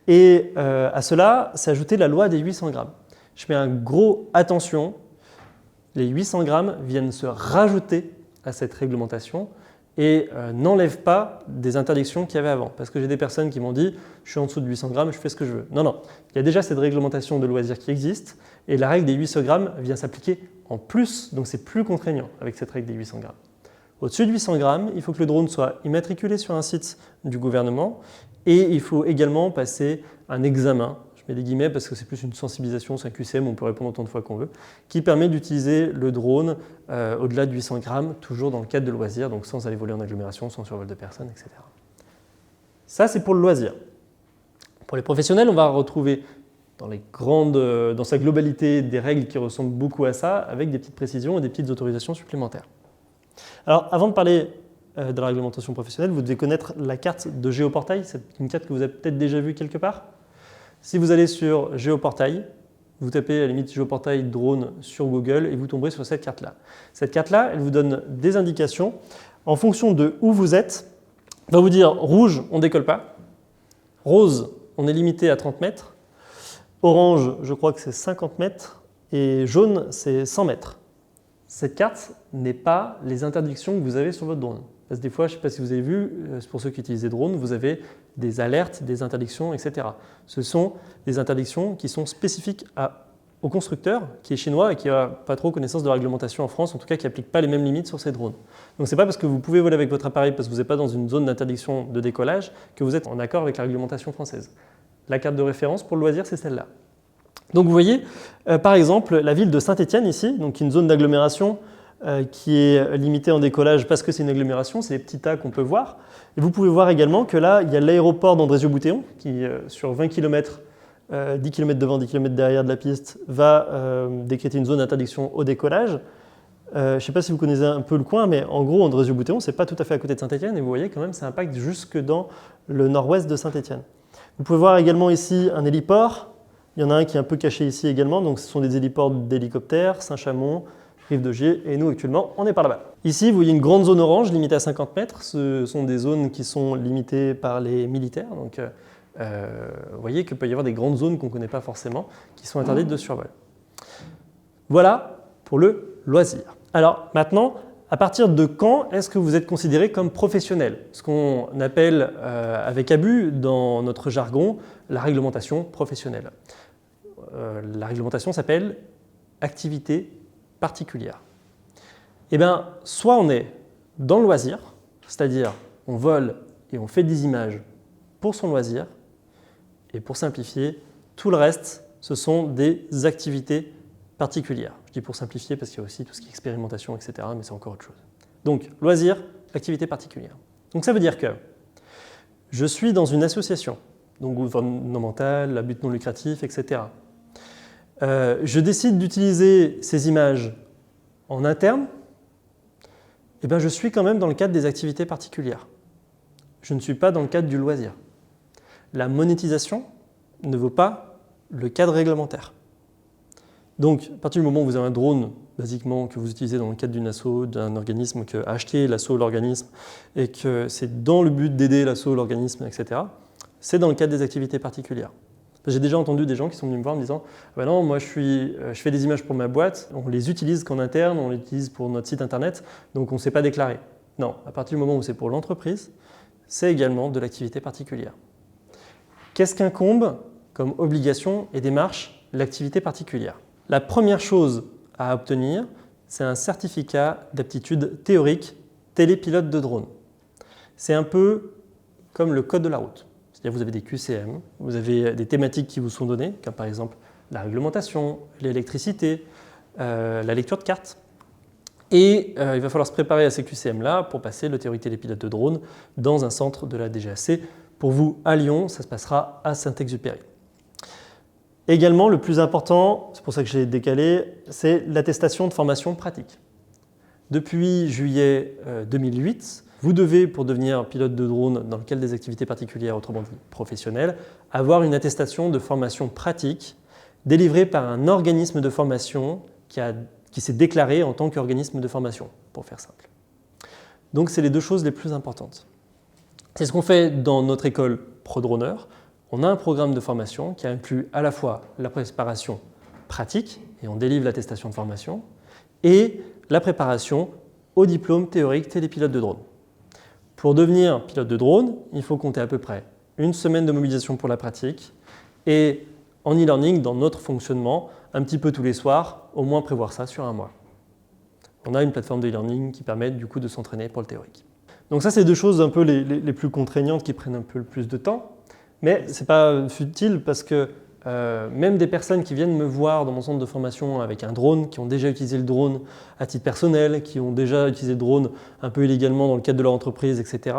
Et à cela s'est ajoutée la loi des 800 grammes. Je fais un gros attention. Les 800 grammes viennent se rajouter à cette réglementation et n'enlève pas des interdictions qu'il y avait avant. Parce que j'ai des personnes qui m'ont dit « je suis en dessous de 800 grammes, je fais ce que je veux ». Non, non, il y a déjà cette réglementation de loisirs qui existe et la règle des 800 grammes vient s'appliquer en plus, donc c'est plus contraignant avec cette règle des 800 grammes. Au-dessus de 800 grammes, il faut que le drone soit immatriculé sur un site du gouvernement et il faut également passer un examen. Je mets des guillemets parce que c'est plus une sensibilisation, c'est un QCM, on peut répondre autant de fois qu'on veut, qui permet d'utiliser le drone au-delà de 800 grammes, toujours dans le cadre de loisirs, donc sans aller voler en agglomération, sans survol de personnes, etc. Ça, c'est pour le loisir. Pour les professionnels, on va retrouver dans sa globalité des règles qui ressemblent beaucoup à ça, avec des petites précisions et des petites autorisations supplémentaires. Alors, avant de parler de la réglementation professionnelle, vous devez connaître la carte de Géoportail. C'est une carte que vous avez peut-être déjà vue quelque part. Si vous allez sur Géoportail, vous tapez à la limite Géoportail drone sur Google et vous tomberez sur cette carte-là. Cette carte-là, elle vous donne des indications en fonction de où vous êtes. Elle va vous dire rouge, on ne décolle pas. Rose, on est limité à 30 mètres. Orange, je crois que c'est 50 mètres. Et jaune, c'est 100 mètres. Cette carte n'est pas les interdictions que vous avez sur votre drone. Parce que des fois, je ne sais pas si vous avez vu, pour ceux qui utilisent des drones, vous avez des alertes, des interdictions, etc. Ce sont des interdictions qui sont spécifiques au constructeur, qui est chinois et qui n'a pas trop connaissance de la réglementation en France, en tout cas qui n'applique pas les mêmes limites sur ces drones. Donc ce n'est pas parce que vous pouvez voler avec votre appareil parce que vous n'êtes pas dans une zone d'interdiction de décollage que vous êtes en accord avec la réglementation française. La carte de référence pour le loisir, c'est celle-là. Donc vous voyez, par exemple, la ville de Saint-Étienne ici, donc une zone d'agglomération qui est limitée en décollage parce que c'est une agglomération, c'est les petits tas qu'on peut voir. Et vous pouvez voir également que là, il y a l'aéroport d'Andrézieux-Boutéon qui, sur 20 km, 10 km devant, 10 km derrière de la piste, va décréter une zone d'interdiction au décollage. Je ne sais pas si vous connaissez un peu le coin, mais en gros, Andrézieux-Boutéon, ce n'est pas tout à fait à côté de Saint-Étienne, et vous voyez quand même, ça impacte jusque dans le nord-ouest de Saint-Étienne. Vous pouvez voir également ici un héliport. Il y en a un qui est un peu caché ici également, donc ce sont des héliports d'hélicoptères, Saint-Chamond, Rive-de-Gier, et nous actuellement, on est par là-bas. Ici, vous voyez une grande zone orange limitée à 50 mètres. Ce sont des zones qui sont limitées par les militaires. Donc, vous voyez qu'il peut y avoir des grandes zones qu'on ne connaît pas forcément, qui sont interdites de survol. Voilà pour le loisir. Alors maintenant, à partir de quand est-ce que vous êtes considéré comme professionnel? Ce qu'on appelle avec abus dans notre jargon la réglementation professionnelle. La réglementation s'appelle activité particulière. Eh bien, soit on est dans le loisir, c'est-à-dire on vole et on fait des images pour son loisir. Et pour simplifier, tout le reste, ce sont des activités particulières. Je dis pour simplifier parce qu'il y a aussi tout ce qui est expérimentation, etc. Mais c'est encore autre chose. Donc, loisir, activité particulière. Donc ça veut dire que je suis dans une association, donc gouvernementale, à but non lucratif, etc. Je décide d'utiliser ces images en interne, et bien je suis quand même dans le cadre des activités particulières. Je ne suis pas dans le cadre du loisir. La monétisation ne vaut pas le cadre réglementaire. Donc, à partir du moment où vous avez un drone, basiquement, que vous utilisez dans le cadre d'une asso, d'un organisme, que acheté l'asso, l'organisme, et que c'est dans le but d'aider l'asso, l'organisme, etc., c'est dans le cadre des activités particulières. J'ai déjà entendu des gens qui sont venus me voir en me disant « bah non, moi je fais des images pour ma boîte, on les utilise qu'en interne, on les utilise pour notre site internet, donc on ne s'est pas déclaré. » Non, à partir du moment où c'est pour l'entreprise, c'est également de l'activité particulière. Qu'est-ce qu'incombe comme obligation et démarche l'activité particulière? La première chose à obtenir, c'est un certificat d'aptitude théorique télépilote de drone. C'est un peu comme le code de la route. C'est-à-dire vous avez des QCM, vous avez des thématiques qui vous sont données, comme par exemple la réglementation, l'électricité, la lecture de cartes. Et il va falloir se préparer à ces QCM-là pour passer le théorique télépilote de drone dans un centre de la DGAC. Pour vous, à Lyon, ça se passera à Saint-Exupéry. Également, le plus important, c'est pour ça que j'ai décalé, c'est l'attestation de formation pratique. Depuis juillet 2008, vous devez, pour devenir pilote de drone dans le cadre des activités particulières, autrement dit professionnelles, avoir une attestation de formation pratique délivrée par un organisme de formation qui s'est déclaré en tant qu'organisme de formation, pour faire simple. Donc, c'est les deux choses les plus importantes. C'est ce qu'on fait dans notre école ProDroner. On a un programme de formation qui inclut à la fois la préparation pratique, et on délivre l'attestation de formation, et la préparation au diplôme théorique télépilote de drone. Pour devenir pilote de drone, il faut compter à peu près une semaine de mobilisation pour la pratique et en e-learning, dans notre fonctionnement, un petit peu tous les soirs, au moins prévoir ça sur un mois. On a une plateforme de e-learning qui permet du coup de s'entraîner pour le théorique. Donc ça, c'est deux choses un peu les plus contraignantes qui prennent un peu le plus de temps, mais ce n'est pas futile parce que même des personnes qui viennent me voir dans mon centre de formation avec un drone, qui ont déjà utilisé le drone à titre personnel, qui ont déjà utilisé le drone un peu illégalement dans le cadre de leur entreprise, etc.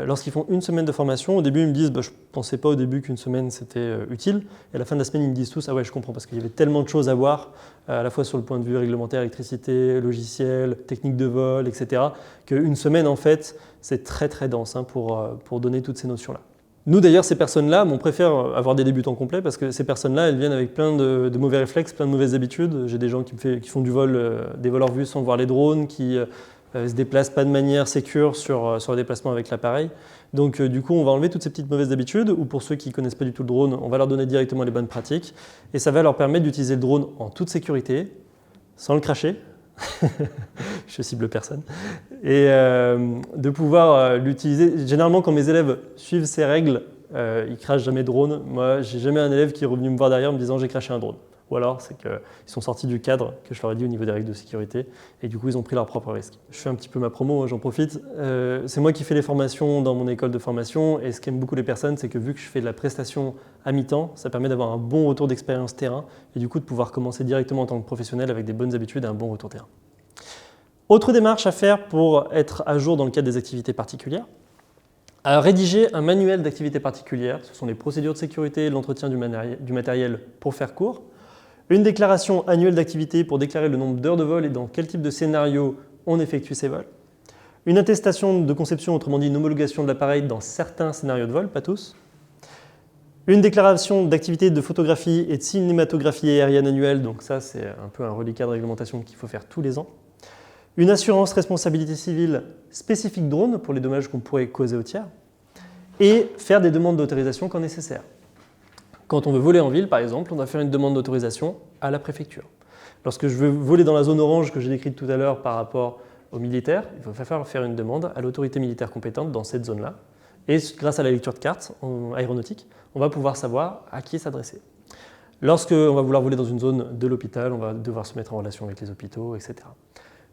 Lorsqu'ils font une semaine de formation, au début ils me disent je ne pensais pas au début qu'une semaine c'était utile, et à la fin de la semaine ils me disent tous ah ouais je comprends parce qu'il y avait tellement de choses à voir, à la fois sur le point de vue réglementaire, électricité, logiciel, technique de vol, etc. qu'une semaine en fait c'est très très dense pour donner toutes ces notions-là. Nous d'ailleurs, ces personnes-là, on préfère avoir des débutants complets parce que ces personnes-là, elles viennent avec plein de mauvais réflexes, plein de mauvaises habitudes. J'ai des gens qui font du vol, des vols hors vue sans voir les drones, qui se déplacent pas de manière sécure sur le déplacement avec l'appareil. Donc du coup, on va enlever toutes ces petites mauvaises habitudes, ou pour ceux qui ne connaissent pas du tout le drone, on va leur donner directement les bonnes pratiques. Et ça va leur permettre d'utiliser le drone en toute sécurité, sans le cracher. Je cible personne. Et de pouvoir l'utiliser. Généralement, quand mes élèves suivent ces règles, ils ne crachent jamais de drone. Moi, j'ai jamais un élève qui est revenu me voir derrière en me disant j'ai craché un drone. Ou alors, c'est qu'ils sont sortis du cadre que je leur ai dit au niveau des règles de sécurité et du coup, ils ont pris leurs propres risques. Je fais un petit peu ma promo, j'en profite. C'est moi qui fais les formations dans mon école de formation et ce qu'aiment beaucoup les personnes, c'est que vu que je fais de la prestation à mi-temps, ça permet d'avoir un bon retour d'expérience terrain et du coup de pouvoir commencer directement en tant que professionnel avec des bonnes habitudes et un bon retour terrain. Autre démarche à faire pour être à jour dans le cadre des activités particulières, à rédiger un manuel d'activités particulières, ce sont les procédures de sécurité et l'entretien du matériel pour faire court, une déclaration annuelle d'activité pour déclarer le nombre d'heures de vol et dans quel type de scénario on effectue ces vols, une attestation de conception, autrement dit une homologation de l'appareil dans certains scénarios de vol, pas tous, une déclaration d'activité de photographie et de cinématographie aérienne annuelle, donc ça c'est un peu un reliquat de réglementation qu'il faut faire tous les ans, une assurance responsabilité civile spécifique drone pour les dommages qu'on pourrait causer aux tiers, et faire des demandes d'autorisation quand nécessaire. Quand on veut voler en ville, par exemple, on doit faire une demande d'autorisation à la préfecture. Lorsque je veux voler dans la zone orange que j'ai décrite tout à l'heure par rapport aux militaires, il va falloir faire une demande à l'autorité militaire compétente dans cette zone-là. Et grâce à la lecture de cartes aéronautique, on va pouvoir savoir à qui s'adresser. Lorsqu'on va vouloir voler dans une zone de l'hôpital, on va devoir se mettre en relation avec les hôpitaux, etc.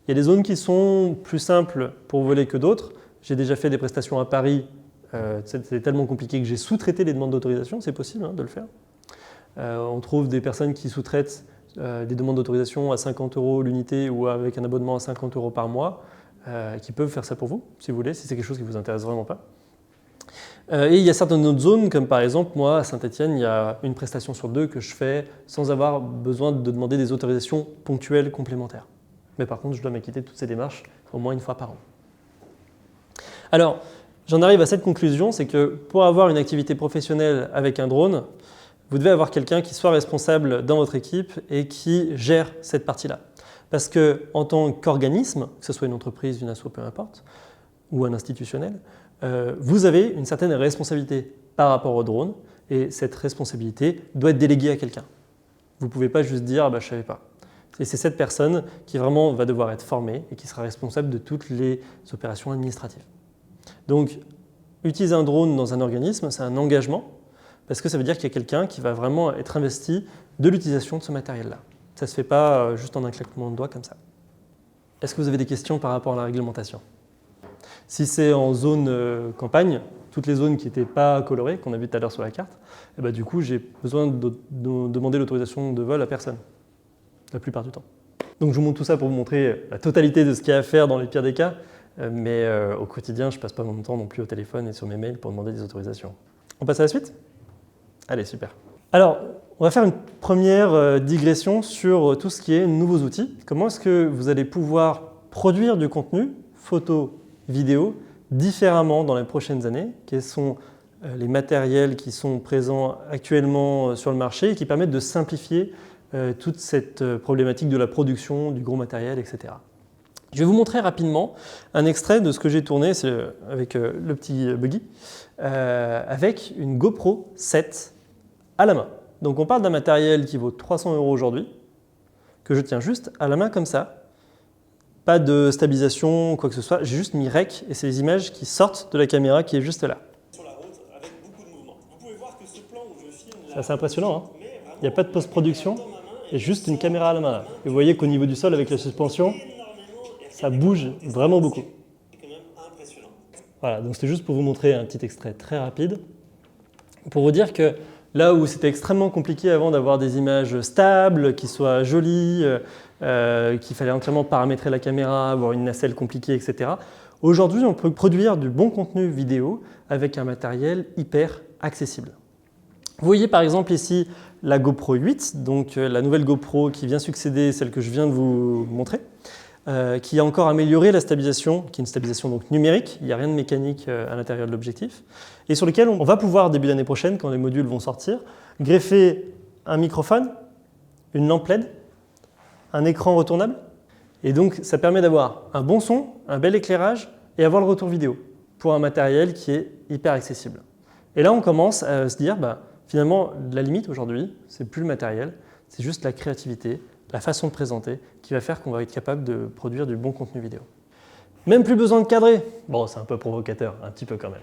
Il y a des zones qui sont plus simples pour voler que d'autres. J'ai déjà fait des prestations à Paris, c'était tellement compliqué que j'ai sous-traité les demandes d'autorisation, c'est possible de le faire. On trouve des personnes qui sous-traitent des demandes d'autorisation à 50 € l'unité ou avec un abonnement à 50 € par mois, qui peuvent faire ça pour vous, si vous voulez, si c'est quelque chose qui ne vous intéresse vraiment pas. Et il y a certaines autres zones, comme par exemple, moi, à Saint-Étienne, il y a une prestation sur 2 que je fais sans avoir besoin de demander des autorisations ponctuelles complémentaires. Mais par contre, je dois m'acquitter de toutes ces démarches au moins une fois par an. Alors, j'en arrive à cette conclusion, c'est que pour avoir une activité professionnelle avec un drone, vous devez avoir quelqu'un qui soit responsable dans votre équipe et qui gère cette partie-là. Parce qu'en tant qu'organisme, que ce soit une entreprise, une asso, peu importe, ou un institutionnel, vous avez une certaine responsabilité par rapport au drone et cette responsabilité doit être déléguée à quelqu'un. Vous ne pouvez pas juste dire je ne savais pas. Et c'est cette personne qui vraiment va devoir être formée et qui sera responsable de toutes les opérations administratives. Donc, utiliser un drone dans un organisme, c'est un engagement parce que ça veut dire qu'il y a quelqu'un qui va vraiment être investi de l'utilisation de ce matériel-là. Ça ne se fait pas juste en un claquement de doigts comme ça. Est-ce que vous avez des questions par rapport à la réglementation ? Si c'est en zone campagne, toutes les zones qui n'étaient pas colorées, qu'on a vu tout à l'heure sur la carte, du coup, j'ai besoin de demander l'autorisation de vol à personne, la plupart du temps. Donc je vous montre tout ça pour vous montrer la totalité de ce qu'il y a à faire dans les pires des cas, mais au quotidien, je ne passe pas mon temps non plus au téléphone et sur mes mails pour demander des autorisations. On passe à la suite ? Allez, super. Alors, on va faire une première digression sur tout ce qui est nouveaux outils. Comment est-ce que vous allez pouvoir produire du contenu, photo, vidéo, différemment dans les prochaines années? Quels sont les matériels qui sont présents actuellement sur le marché et qui permettent de simplifier toute cette problématique de la production, du gros matériel, etc. Je vais vous montrer rapidement un extrait de ce que j'ai tourné avec le petit buggy, avec une GoPro 7 à la main. Donc on parle d'un matériel qui vaut 300 € aujourd'hui, que je tiens juste à la main comme ça. Pas de stabilisation, quoi que ce soit, j'ai juste mis REC et c'est les images qui sortent de la caméra qui est juste là. Sur la route avec beaucoup de mouvements. Vous pouvez voir que ce plan où je filme là, c'est assez impressionnant, hein. Il n'y a pas de post-production, il y a juste une caméra à la main là. Et vous voyez qu'au niveau du sol avec la suspension, ça bouge vraiment beaucoup. C'est quand même impressionnant. Voilà, donc c'était juste pour vous montrer un petit extrait très rapide. Pour vous dire que là où c'était extrêmement compliqué avant d'avoir des images stables, qui soient jolies, qu'il fallait entièrement paramétrer la caméra, avoir une nacelle compliquée, etc. Aujourd'hui, on peut produire du bon contenu vidéo avec un matériel hyper accessible. Vous voyez par exemple ici la GoPro 8, donc la nouvelle GoPro qui vient succéder celle que je viens de vous montrer, qui a encore amélioré la stabilisation, qui est une stabilisation donc numérique, il n'y a rien de mécanique à l'intérieur de l'objectif, et sur lequel on va pouvoir, début d'année prochaine, quand les modules vont sortir, greffer un microphone, une lampe LED, un écran retournable, et donc ça permet d'avoir un bon son, un bel éclairage et avoir le retour vidéo pour un matériel qui est hyper accessible. Et là on commence à se dire, finalement la limite aujourd'hui, c'est plus le matériel, c'est juste la créativité, la façon de présenter qui va faire qu'on va être capable de produire du bon contenu vidéo. Même plus besoin de cadrer. Bon, c'est un peu provocateur, un petit peu quand même.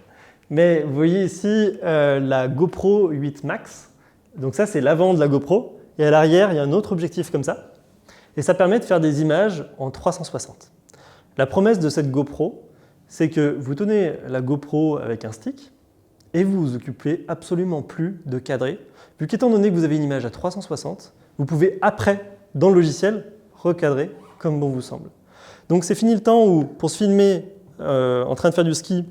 Mais vous voyez ici la GoPro 8 Max. Donc ça c'est l'avant de la GoPro et à l'arrière il y a un autre objectif comme ça. Et ça permet de faire des images en 360. La promesse de cette GoPro, c'est que vous tenez la GoPro avec un stick et vous vous occupez absolument plus de cadrer, vu qu'étant donné que vous avez une image à 360, vous pouvez après, dans le logiciel, recadrer comme bon vous semble. Donc c'est fini le temps où, pour se filmer en train de faire du ski,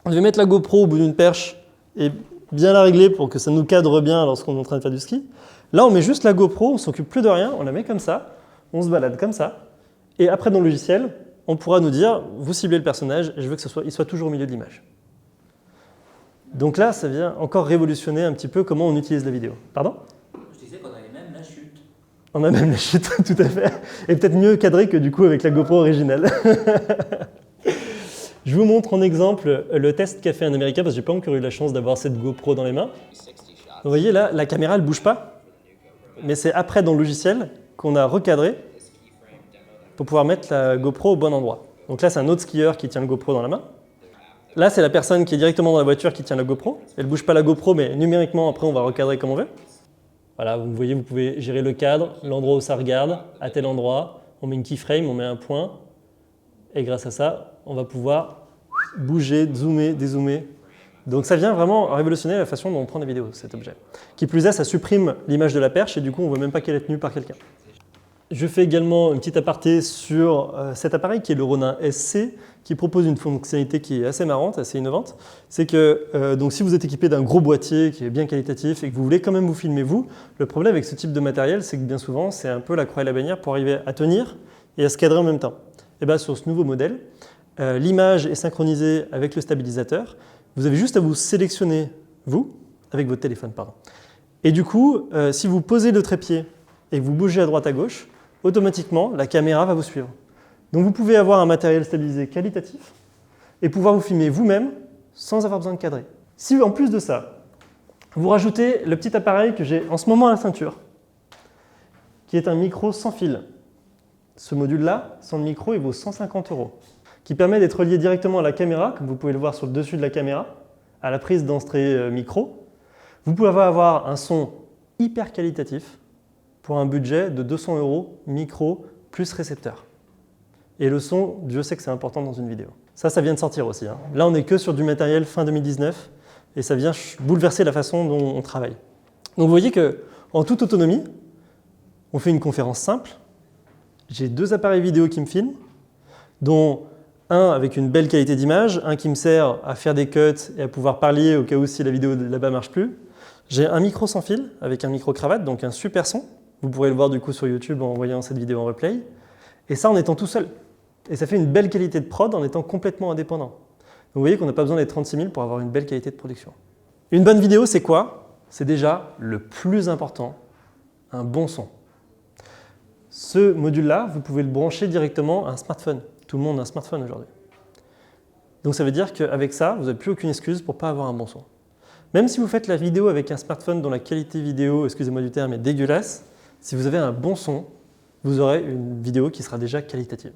on devait mettre la GoPro au bout d'une perche et bien la régler pour que ça nous cadre bien lorsqu'on est en train de faire du ski. Là, on met juste la GoPro, on ne s'occupe plus de rien, on la met comme ça, on se balade comme ça, et après dans le logiciel, on pourra nous dire, vous ciblez le personnage, et je veux qu'il soit toujours au milieu de l'image. Donc là, ça vient encore révolutionner un petit peu comment on utilise la vidéo. Pardon ? Je disais qu'on avait même la chute. On a même la chute, tout à fait, et peut-être mieux cadré que du coup avec la GoPro originale. Je vous montre en exemple le test qu'a fait un Américain, parce que j'ai pas encore eu la chance d'avoir cette GoPro dans les mains. Vous voyez là, la caméra elle bouge pas, mais c'est après dans le logiciel qu'on a recadré pour pouvoir mettre la GoPro au bon endroit. Donc là, c'est un autre skieur qui tient le GoPro dans la main. Là, c'est la personne qui est directement dans la voiture qui tient la GoPro. Elle ne bouge pas la GoPro, mais numériquement, après, on va recadrer comme on veut. Voilà, vous voyez, vous pouvez gérer le cadre, l'endroit où ça regarde, à tel endroit. On met une keyframe, on met un point. Et grâce à ça, on va pouvoir bouger, zoomer, dézoomer. Donc ça vient vraiment révolutionner la façon dont on prend des vidéos, cet objet. Qui plus est, ça supprime l'image de la perche et du coup on ne voit même pas qu'elle est tenue par quelqu'un. Je fais également une petite aparté sur cet appareil qui est le Ronin SC, qui propose une fonctionnalité qui est assez marrante, assez innovante. C'est que donc si vous êtes équipé d'un gros boîtier qui est bien qualitatif et que vous voulez quand même vous filmer vous, le problème avec ce type de matériel, c'est que bien souvent, c'est un peu la croix et la bannière pour arriver à tenir et à se cadrer en même temps. Et bien sur ce nouveau modèle, l'image est synchronisée avec le stabilisateur. Vous avez juste à vous sélectionner, vous, avec votre téléphone, pardon. Et du coup, si vous posez le trépied et que vous bougez à droite à gauche, automatiquement, la caméra va vous suivre. Donc vous pouvez avoir un matériel stabilisé qualitatif et pouvoir vous filmer vous-même sans avoir besoin de cadrer. Si en plus de ça, vous rajoutez le petit appareil que j'ai en ce moment à la ceinture, qui est un micro sans fil. Ce module-là, sans le micro, il vaut 150 €, qui permet d'être relié directement à la caméra, comme vous pouvez le voir sur le dessus de la caméra, à la prise d'entrée micro. Vous pouvez avoir un son hyper qualitatif pour un budget de 200 € micro plus récepteur. Et le son, Dieu sait que c'est important dans une vidéo. Ça vient de sortir aussi. Hein. Là, on n'est que sur du matériel fin 2019 et ça vient bouleverser la façon dont on travaille. Donc vous voyez qu'en toute autonomie, on fait une conférence simple. J'ai 2 appareils vidéo qui me filment, dont un avec une belle qualité d'image, un qui me sert à faire des cuts et à pouvoir parler au cas où si la vidéo là-bas ne marche plus. J'ai un micro sans fil avec un micro-cravate, donc un super son. Vous pourrez le voir du coup sur YouTube en voyant cette vidéo en replay. Et ça en étant tout seul. Et ça fait une belle qualité de prod en étant complètement indépendant. Donc vous voyez qu'on n'a pas besoin d'être 36 000 pour avoir une belle qualité de production. Une bonne vidéo, c'est quoi? C'est déjà le plus important, un bon son. Ce module-là, vous pouvez le brancher directement à un smartphone. Tout le monde a un smartphone aujourd'hui. Donc ça veut dire qu'avec ça, vous n'avez plus aucune excuse pour ne pas avoir un bon son. Même si vous faites la vidéo avec un smartphone dont la qualité vidéo, excusez-moi du terme, est dégueulasse, si vous avez un bon son, vous aurez une vidéo qui sera déjà qualitative.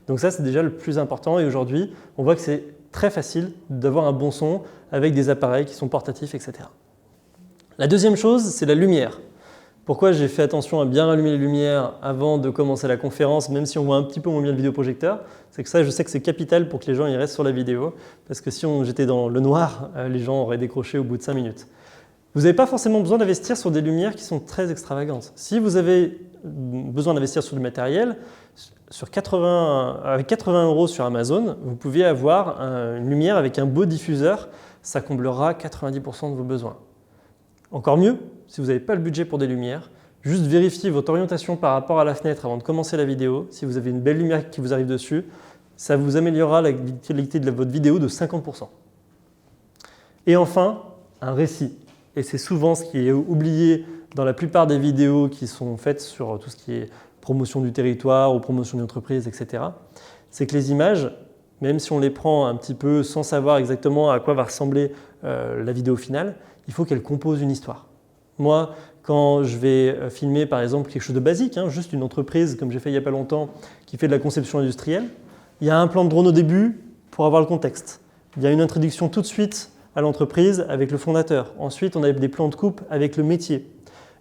Donc ça, c'est déjà le plus important et aujourd'hui, on voit que c'est très facile d'avoir un bon son avec des appareils qui sont portatifs, etc. La deuxième chose, c'est la lumière. Pourquoi j'ai fait attention à bien rallumer les lumières avant de commencer la conférence, même si on voit un petit peu moins bien le vidéoprojecteur, c'est que ça, je sais que c'est capital pour que les gens y restent sur la vidéo, parce que si j'étais dans le noir, les gens auraient décroché au bout de 5 minutes. Vous n'avez pas forcément besoin d'investir sur des lumières qui sont très extravagantes. Si vous avez besoin d'investir sur du matériel, avec 80 € sur Amazon, vous pouvez avoir une lumière avec un beau diffuseur, ça comblera 90% de vos besoins. Encore mieux, si vous n'avez pas le budget pour des lumières, juste vérifiez votre orientation par rapport à la fenêtre avant de commencer la vidéo. Si vous avez une belle lumière qui vous arrive dessus, ça vous améliorera la qualité de votre vidéo de 50%. Et enfin, un récit. Et c'est souvent ce qui est oublié dans la plupart des vidéos qui sont faites sur tout ce qui est promotion du territoire ou promotion d'une entreprise, etc. C'est que les images, même si on les prend un petit peu sans savoir exactement à quoi va ressembler la vidéo finale, il faut qu'elle compose une histoire. Moi, quand je vais filmer par exemple quelque chose de basique, juste une entreprise comme j'ai fait il n'y a pas longtemps qui fait de la conception industrielle, il y a un plan de drone au début pour avoir le contexte. Il y a une introduction tout de suite à l'entreprise avec le fondateur. Ensuite, on a des plans de coupe avec le métier.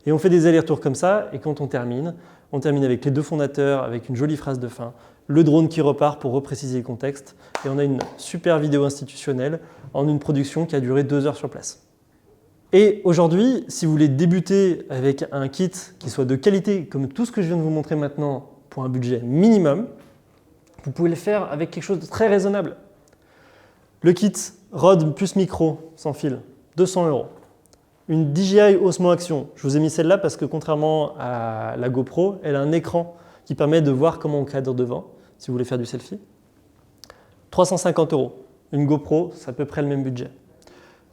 Et on fait des allers-retours comme ça, et quand on termine avec les 2 fondateurs, avec une jolie phrase de fin, le drone qui repart pour repréciser le contexte, et on a une super vidéo institutionnelle en une production qui a duré 2 heures sur place. Et aujourd'hui, si vous voulez débuter avec un kit qui soit de qualité, comme tout ce que je viens de vous montrer maintenant, pour un budget minimum, vous pouvez le faire avec quelque chose de très raisonnable. Le kit Rode plus micro sans fil, 200 €. Une DJI Osmo Action, je vous ai mis celle-là parce que contrairement à la GoPro, elle a un écran qui permet de voir comment on cadre devant, si vous voulez faire du selfie. 350 €. Une GoPro, c'est à peu près le même budget.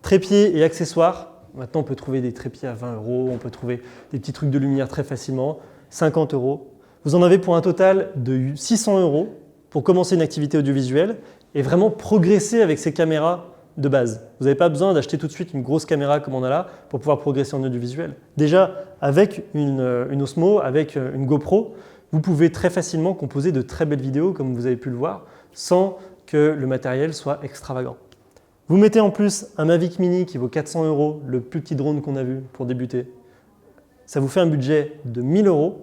Trépied et accessoires, maintenant on peut trouver des trépieds à 20 €, on peut trouver des petits trucs de lumière très facilement, 50 €. Vous en avez pour un total de 600 € pour commencer une activité audiovisuelle et vraiment progresser avec ces caméras de base. Vous n'avez pas besoin d'acheter tout de suite une grosse caméra comme on a là pour pouvoir progresser en audiovisuel. Déjà, avec une Osmo, avec une GoPro, vous pouvez très facilement composer de très belles vidéos comme vous avez pu le voir sans que le matériel soit extravagant. Vous mettez en plus un Mavic Mini qui vaut 400 €, le plus petit drone qu'on a vu pour débuter. Ça vous fait un budget de 1 000 €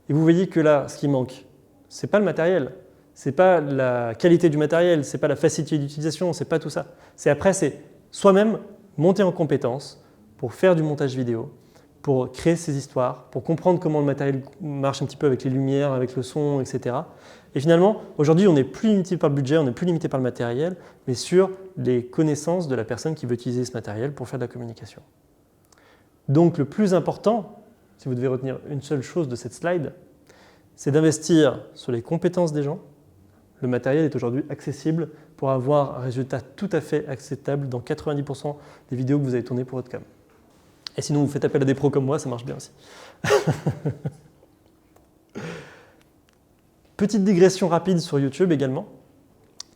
et vous voyez que là, ce qui manque, ce n'est pas le matériel, c'est pas la qualité du matériel, c'est pas la facilité d'utilisation, c'est pas tout ça. C'est soi-même monter en compétence pour faire du montage vidéo, pour créer ces histoires, pour comprendre comment le matériel marche un petit peu avec les lumières, avec le son, etc. Et finalement, aujourd'hui, on n'est plus limité par le budget, on n'est plus limité par le matériel, mais sur les connaissances de la personne qui veut utiliser ce matériel pour faire de la communication. Donc le plus important, si vous devez retenir une seule chose de cette slide, c'est d'investir sur les compétences des gens. Le matériel est aujourd'hui accessible pour avoir un résultat tout à fait acceptable dans 90% des vidéos que vous avez tournées pour votre cam. Et sinon, vous faites appel à des pros comme moi, ça marche bien aussi. Petite digression rapide sur YouTube également.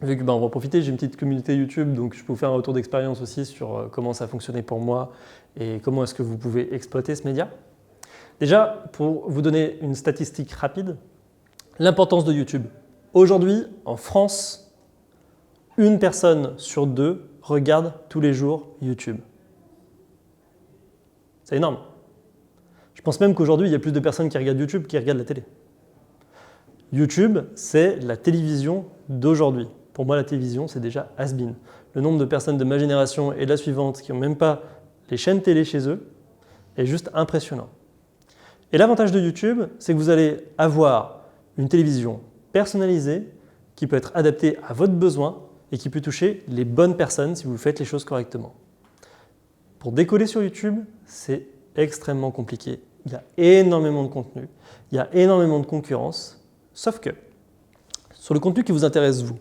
Vu que on va en profiter, j'ai une petite communauté YouTube, donc je peux vous faire un retour d'expérience aussi sur comment ça a fonctionné pour moi et comment est-ce que vous pouvez exploiter ce média. Déjà, pour vous donner une statistique rapide, l'importance de YouTube. Aujourd'hui, en France, 1 personne sur 2 regarde tous les jours YouTube. C'est énorme. Je pense même qu'aujourd'hui, il y a plus de personnes qui regardent YouTube qui regardent la télé. YouTube, c'est la télévision d'aujourd'hui. Pour moi, la télévision, c'est déjà has-been. Le nombre de personnes de ma génération et de la suivante qui n'ont même pas les chaînes télé chez eux est juste impressionnant. Et l'avantage de YouTube, c'est que vous allez avoir une télévision personnalisée qui peut être adaptée à votre besoin et qui peut toucher les bonnes personnes si vous faites les choses correctement. Pour décoller sur YouTube, c'est extrêmement compliqué. Il y a énormément de contenu, il y a énormément de concurrence, sauf que sur le contenu qui vous intéresse vous,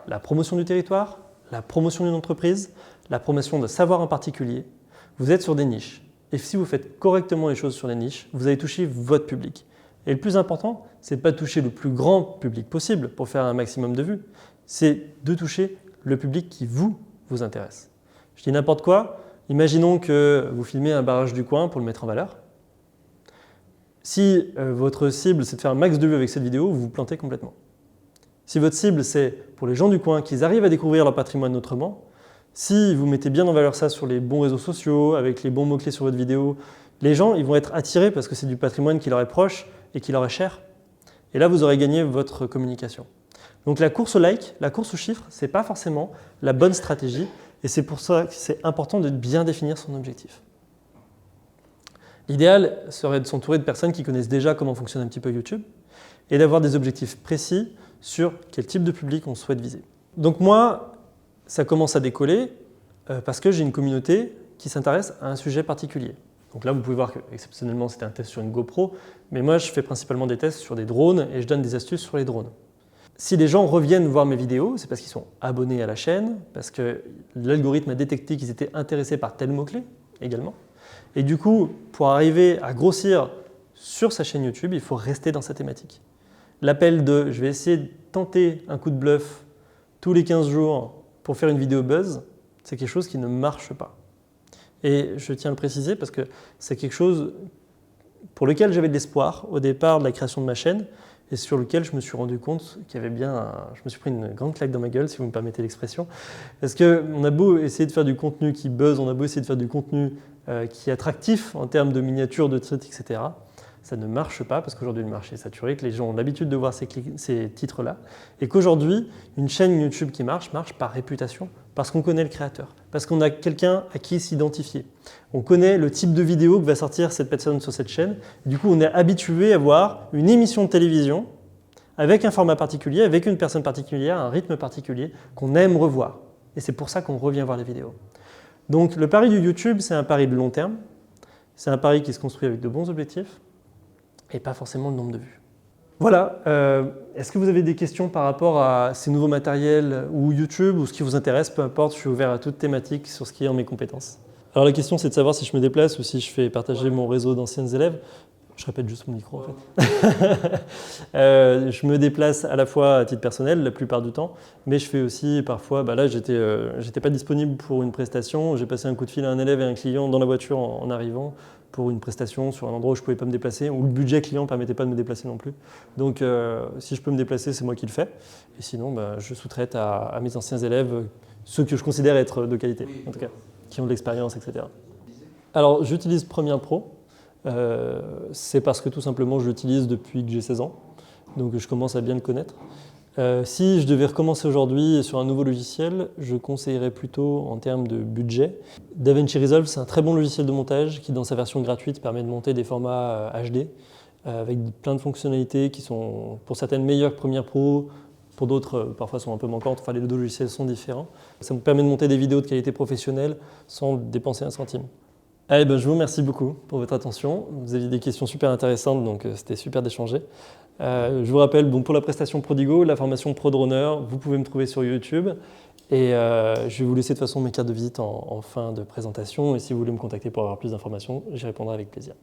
la promotion du territoire, la promotion d'une entreprise, la promotion d'un savoir en particulier, vous êtes sur des niches. Et si vous faites correctement les choses sur les niches, vous allez toucher votre public. Et le plus important, ce n'est pas de toucher le plus grand public possible pour faire un maximum de vues, c'est de toucher le public qui vous intéresse. Je dis n'importe quoi, imaginons que vous filmez un barrage du coin pour le mettre en valeur. Si votre cible, c'est de faire un max de vues avec cette vidéo, vous vous plantez complètement. Si votre cible, c'est pour les gens du coin qu'ils arrivent à découvrir leur patrimoine autrement, si vous mettez bien en valeur ça sur les bons réseaux sociaux, avec les bons mots-clés sur votre vidéo, les gens ils vont être attirés parce que c'est du patrimoine qui leur est proche et qui leur est cher. Et là, vous aurez gagné votre communication. Donc la course au like, la course aux chiffres, ce n'est pas forcément la bonne stratégie et c'est pour ça que c'est important de bien définir son objectif. L'idéal serait de s'entourer de personnes qui connaissent déjà comment fonctionne un petit peu YouTube et d'avoir des objectifs précis sur quel type de public on souhaite viser. Donc moi, ça commence à décoller parce que j'ai une communauté qui s'intéresse à un sujet particulier. Donc là, vous pouvez voir que exceptionnellement, c'était un test sur une GoPro, mais moi, je fais principalement des tests sur des drones et je donne des astuces sur les drones. Si les gens reviennent voir mes vidéos, c'est parce qu'ils sont abonnés à la chaîne, parce que l'algorithme a détecté qu'ils étaient intéressés par tel mot-clé également. Et du coup, pour arriver à grossir sur sa chaîne YouTube, il faut rester dans sa thématique. L'appel de « je vais essayer de tenter un coup de bluff tous les 15 jours pour faire une vidéo buzz », c'est quelque chose qui ne marche pas. Et je tiens à le préciser parce que c'est quelque chose pour lequel j'avais de l'espoir au départ de la création de ma chaîne et sur lequel je me suis rendu compte qu'il y avait bien je me suis pris une grande claque dans ma gueule, si vous me permettez l'expression. Parce qu'on a beau essayer de faire du contenu qui buzz, on a beau essayer de faire du contenu qui est attractif en termes de miniatures, de titres, etc. Ça ne marche pas parce qu'aujourd'hui le marché est saturé, que les gens ont l'habitude de voir ces titres-là et qu'aujourd'hui, une chaîne YouTube qui marche par réputation parce qu'on connaît le créateur, parce qu'on a quelqu'un à qui s'identifier. On connaît le type de vidéo que va sortir cette personne sur cette chaîne. Du coup, on est habitué à voir une émission de télévision avec un format particulier, avec une personne particulière, un rythme particulier qu'on aime revoir. Et c'est pour ça qu'on revient voir les vidéos. Donc le pari du YouTube, c'est un pari de long terme. C'est un pari qui se construit avec de bons objectifs et pas forcément le nombre de vues. Voilà, est-ce que vous avez des questions par rapport à ces nouveaux matériels ou YouTube ou ce qui vous intéresse, peu importe, je suis ouvert à toute thématique sur ce qui est en mes compétences. Alors la question c'est de savoir si je me déplace ou si je fais partager mon réseau d'anciennes élèves. Je répète juste mon micro en fait. Je me déplace à la fois à titre personnel la plupart du temps, mais je fais aussi parfois, là j'étais pas disponible pour une prestation, j'ai passé un coup de fil à un élève et un client dans la voiture en arrivant pour une prestation sur un endroit où je ne pouvais pas me déplacer, où le budget client ne permettait pas de me déplacer non plus. Donc si je peux me déplacer, c'est moi qui le fais. Et sinon, je sous-traite à mes anciens élèves, ceux que je considère être de qualité, en tout cas, qui ont de l'expérience, etc. Alors j'utilise Premiere Pro. C'est parce que tout simplement je l'utilise depuis que j'ai 16 ans, donc je commence à bien le connaître. Si je devais recommencer aujourd'hui sur un nouveau logiciel, je conseillerais plutôt en termes de budget. DaVinci Resolve, c'est un très bon logiciel de montage qui, dans sa version gratuite, permet de monter des formats HD avec plein de fonctionnalités qui sont pour certaines meilleures que Premiere Pro, pour d'autres parfois sont un peu manquantes. Enfin, les deux logiciels sont différents. Ça me permet de monter des vidéos de qualité professionnelle sans dépenser un centime. Allez, je vous remercie beaucoup pour votre attention. Vous aviez des questions super intéressantes, donc c'était super d'échanger. Je vous rappelle, pour la prestation Prodigo, la formation ProDroneur, vous pouvez me trouver sur YouTube. Et je vais vous laisser de toute façon mes cartes de visite en fin de présentation. Et si vous voulez me contacter pour avoir plus d'informations, j'y répondrai avec plaisir.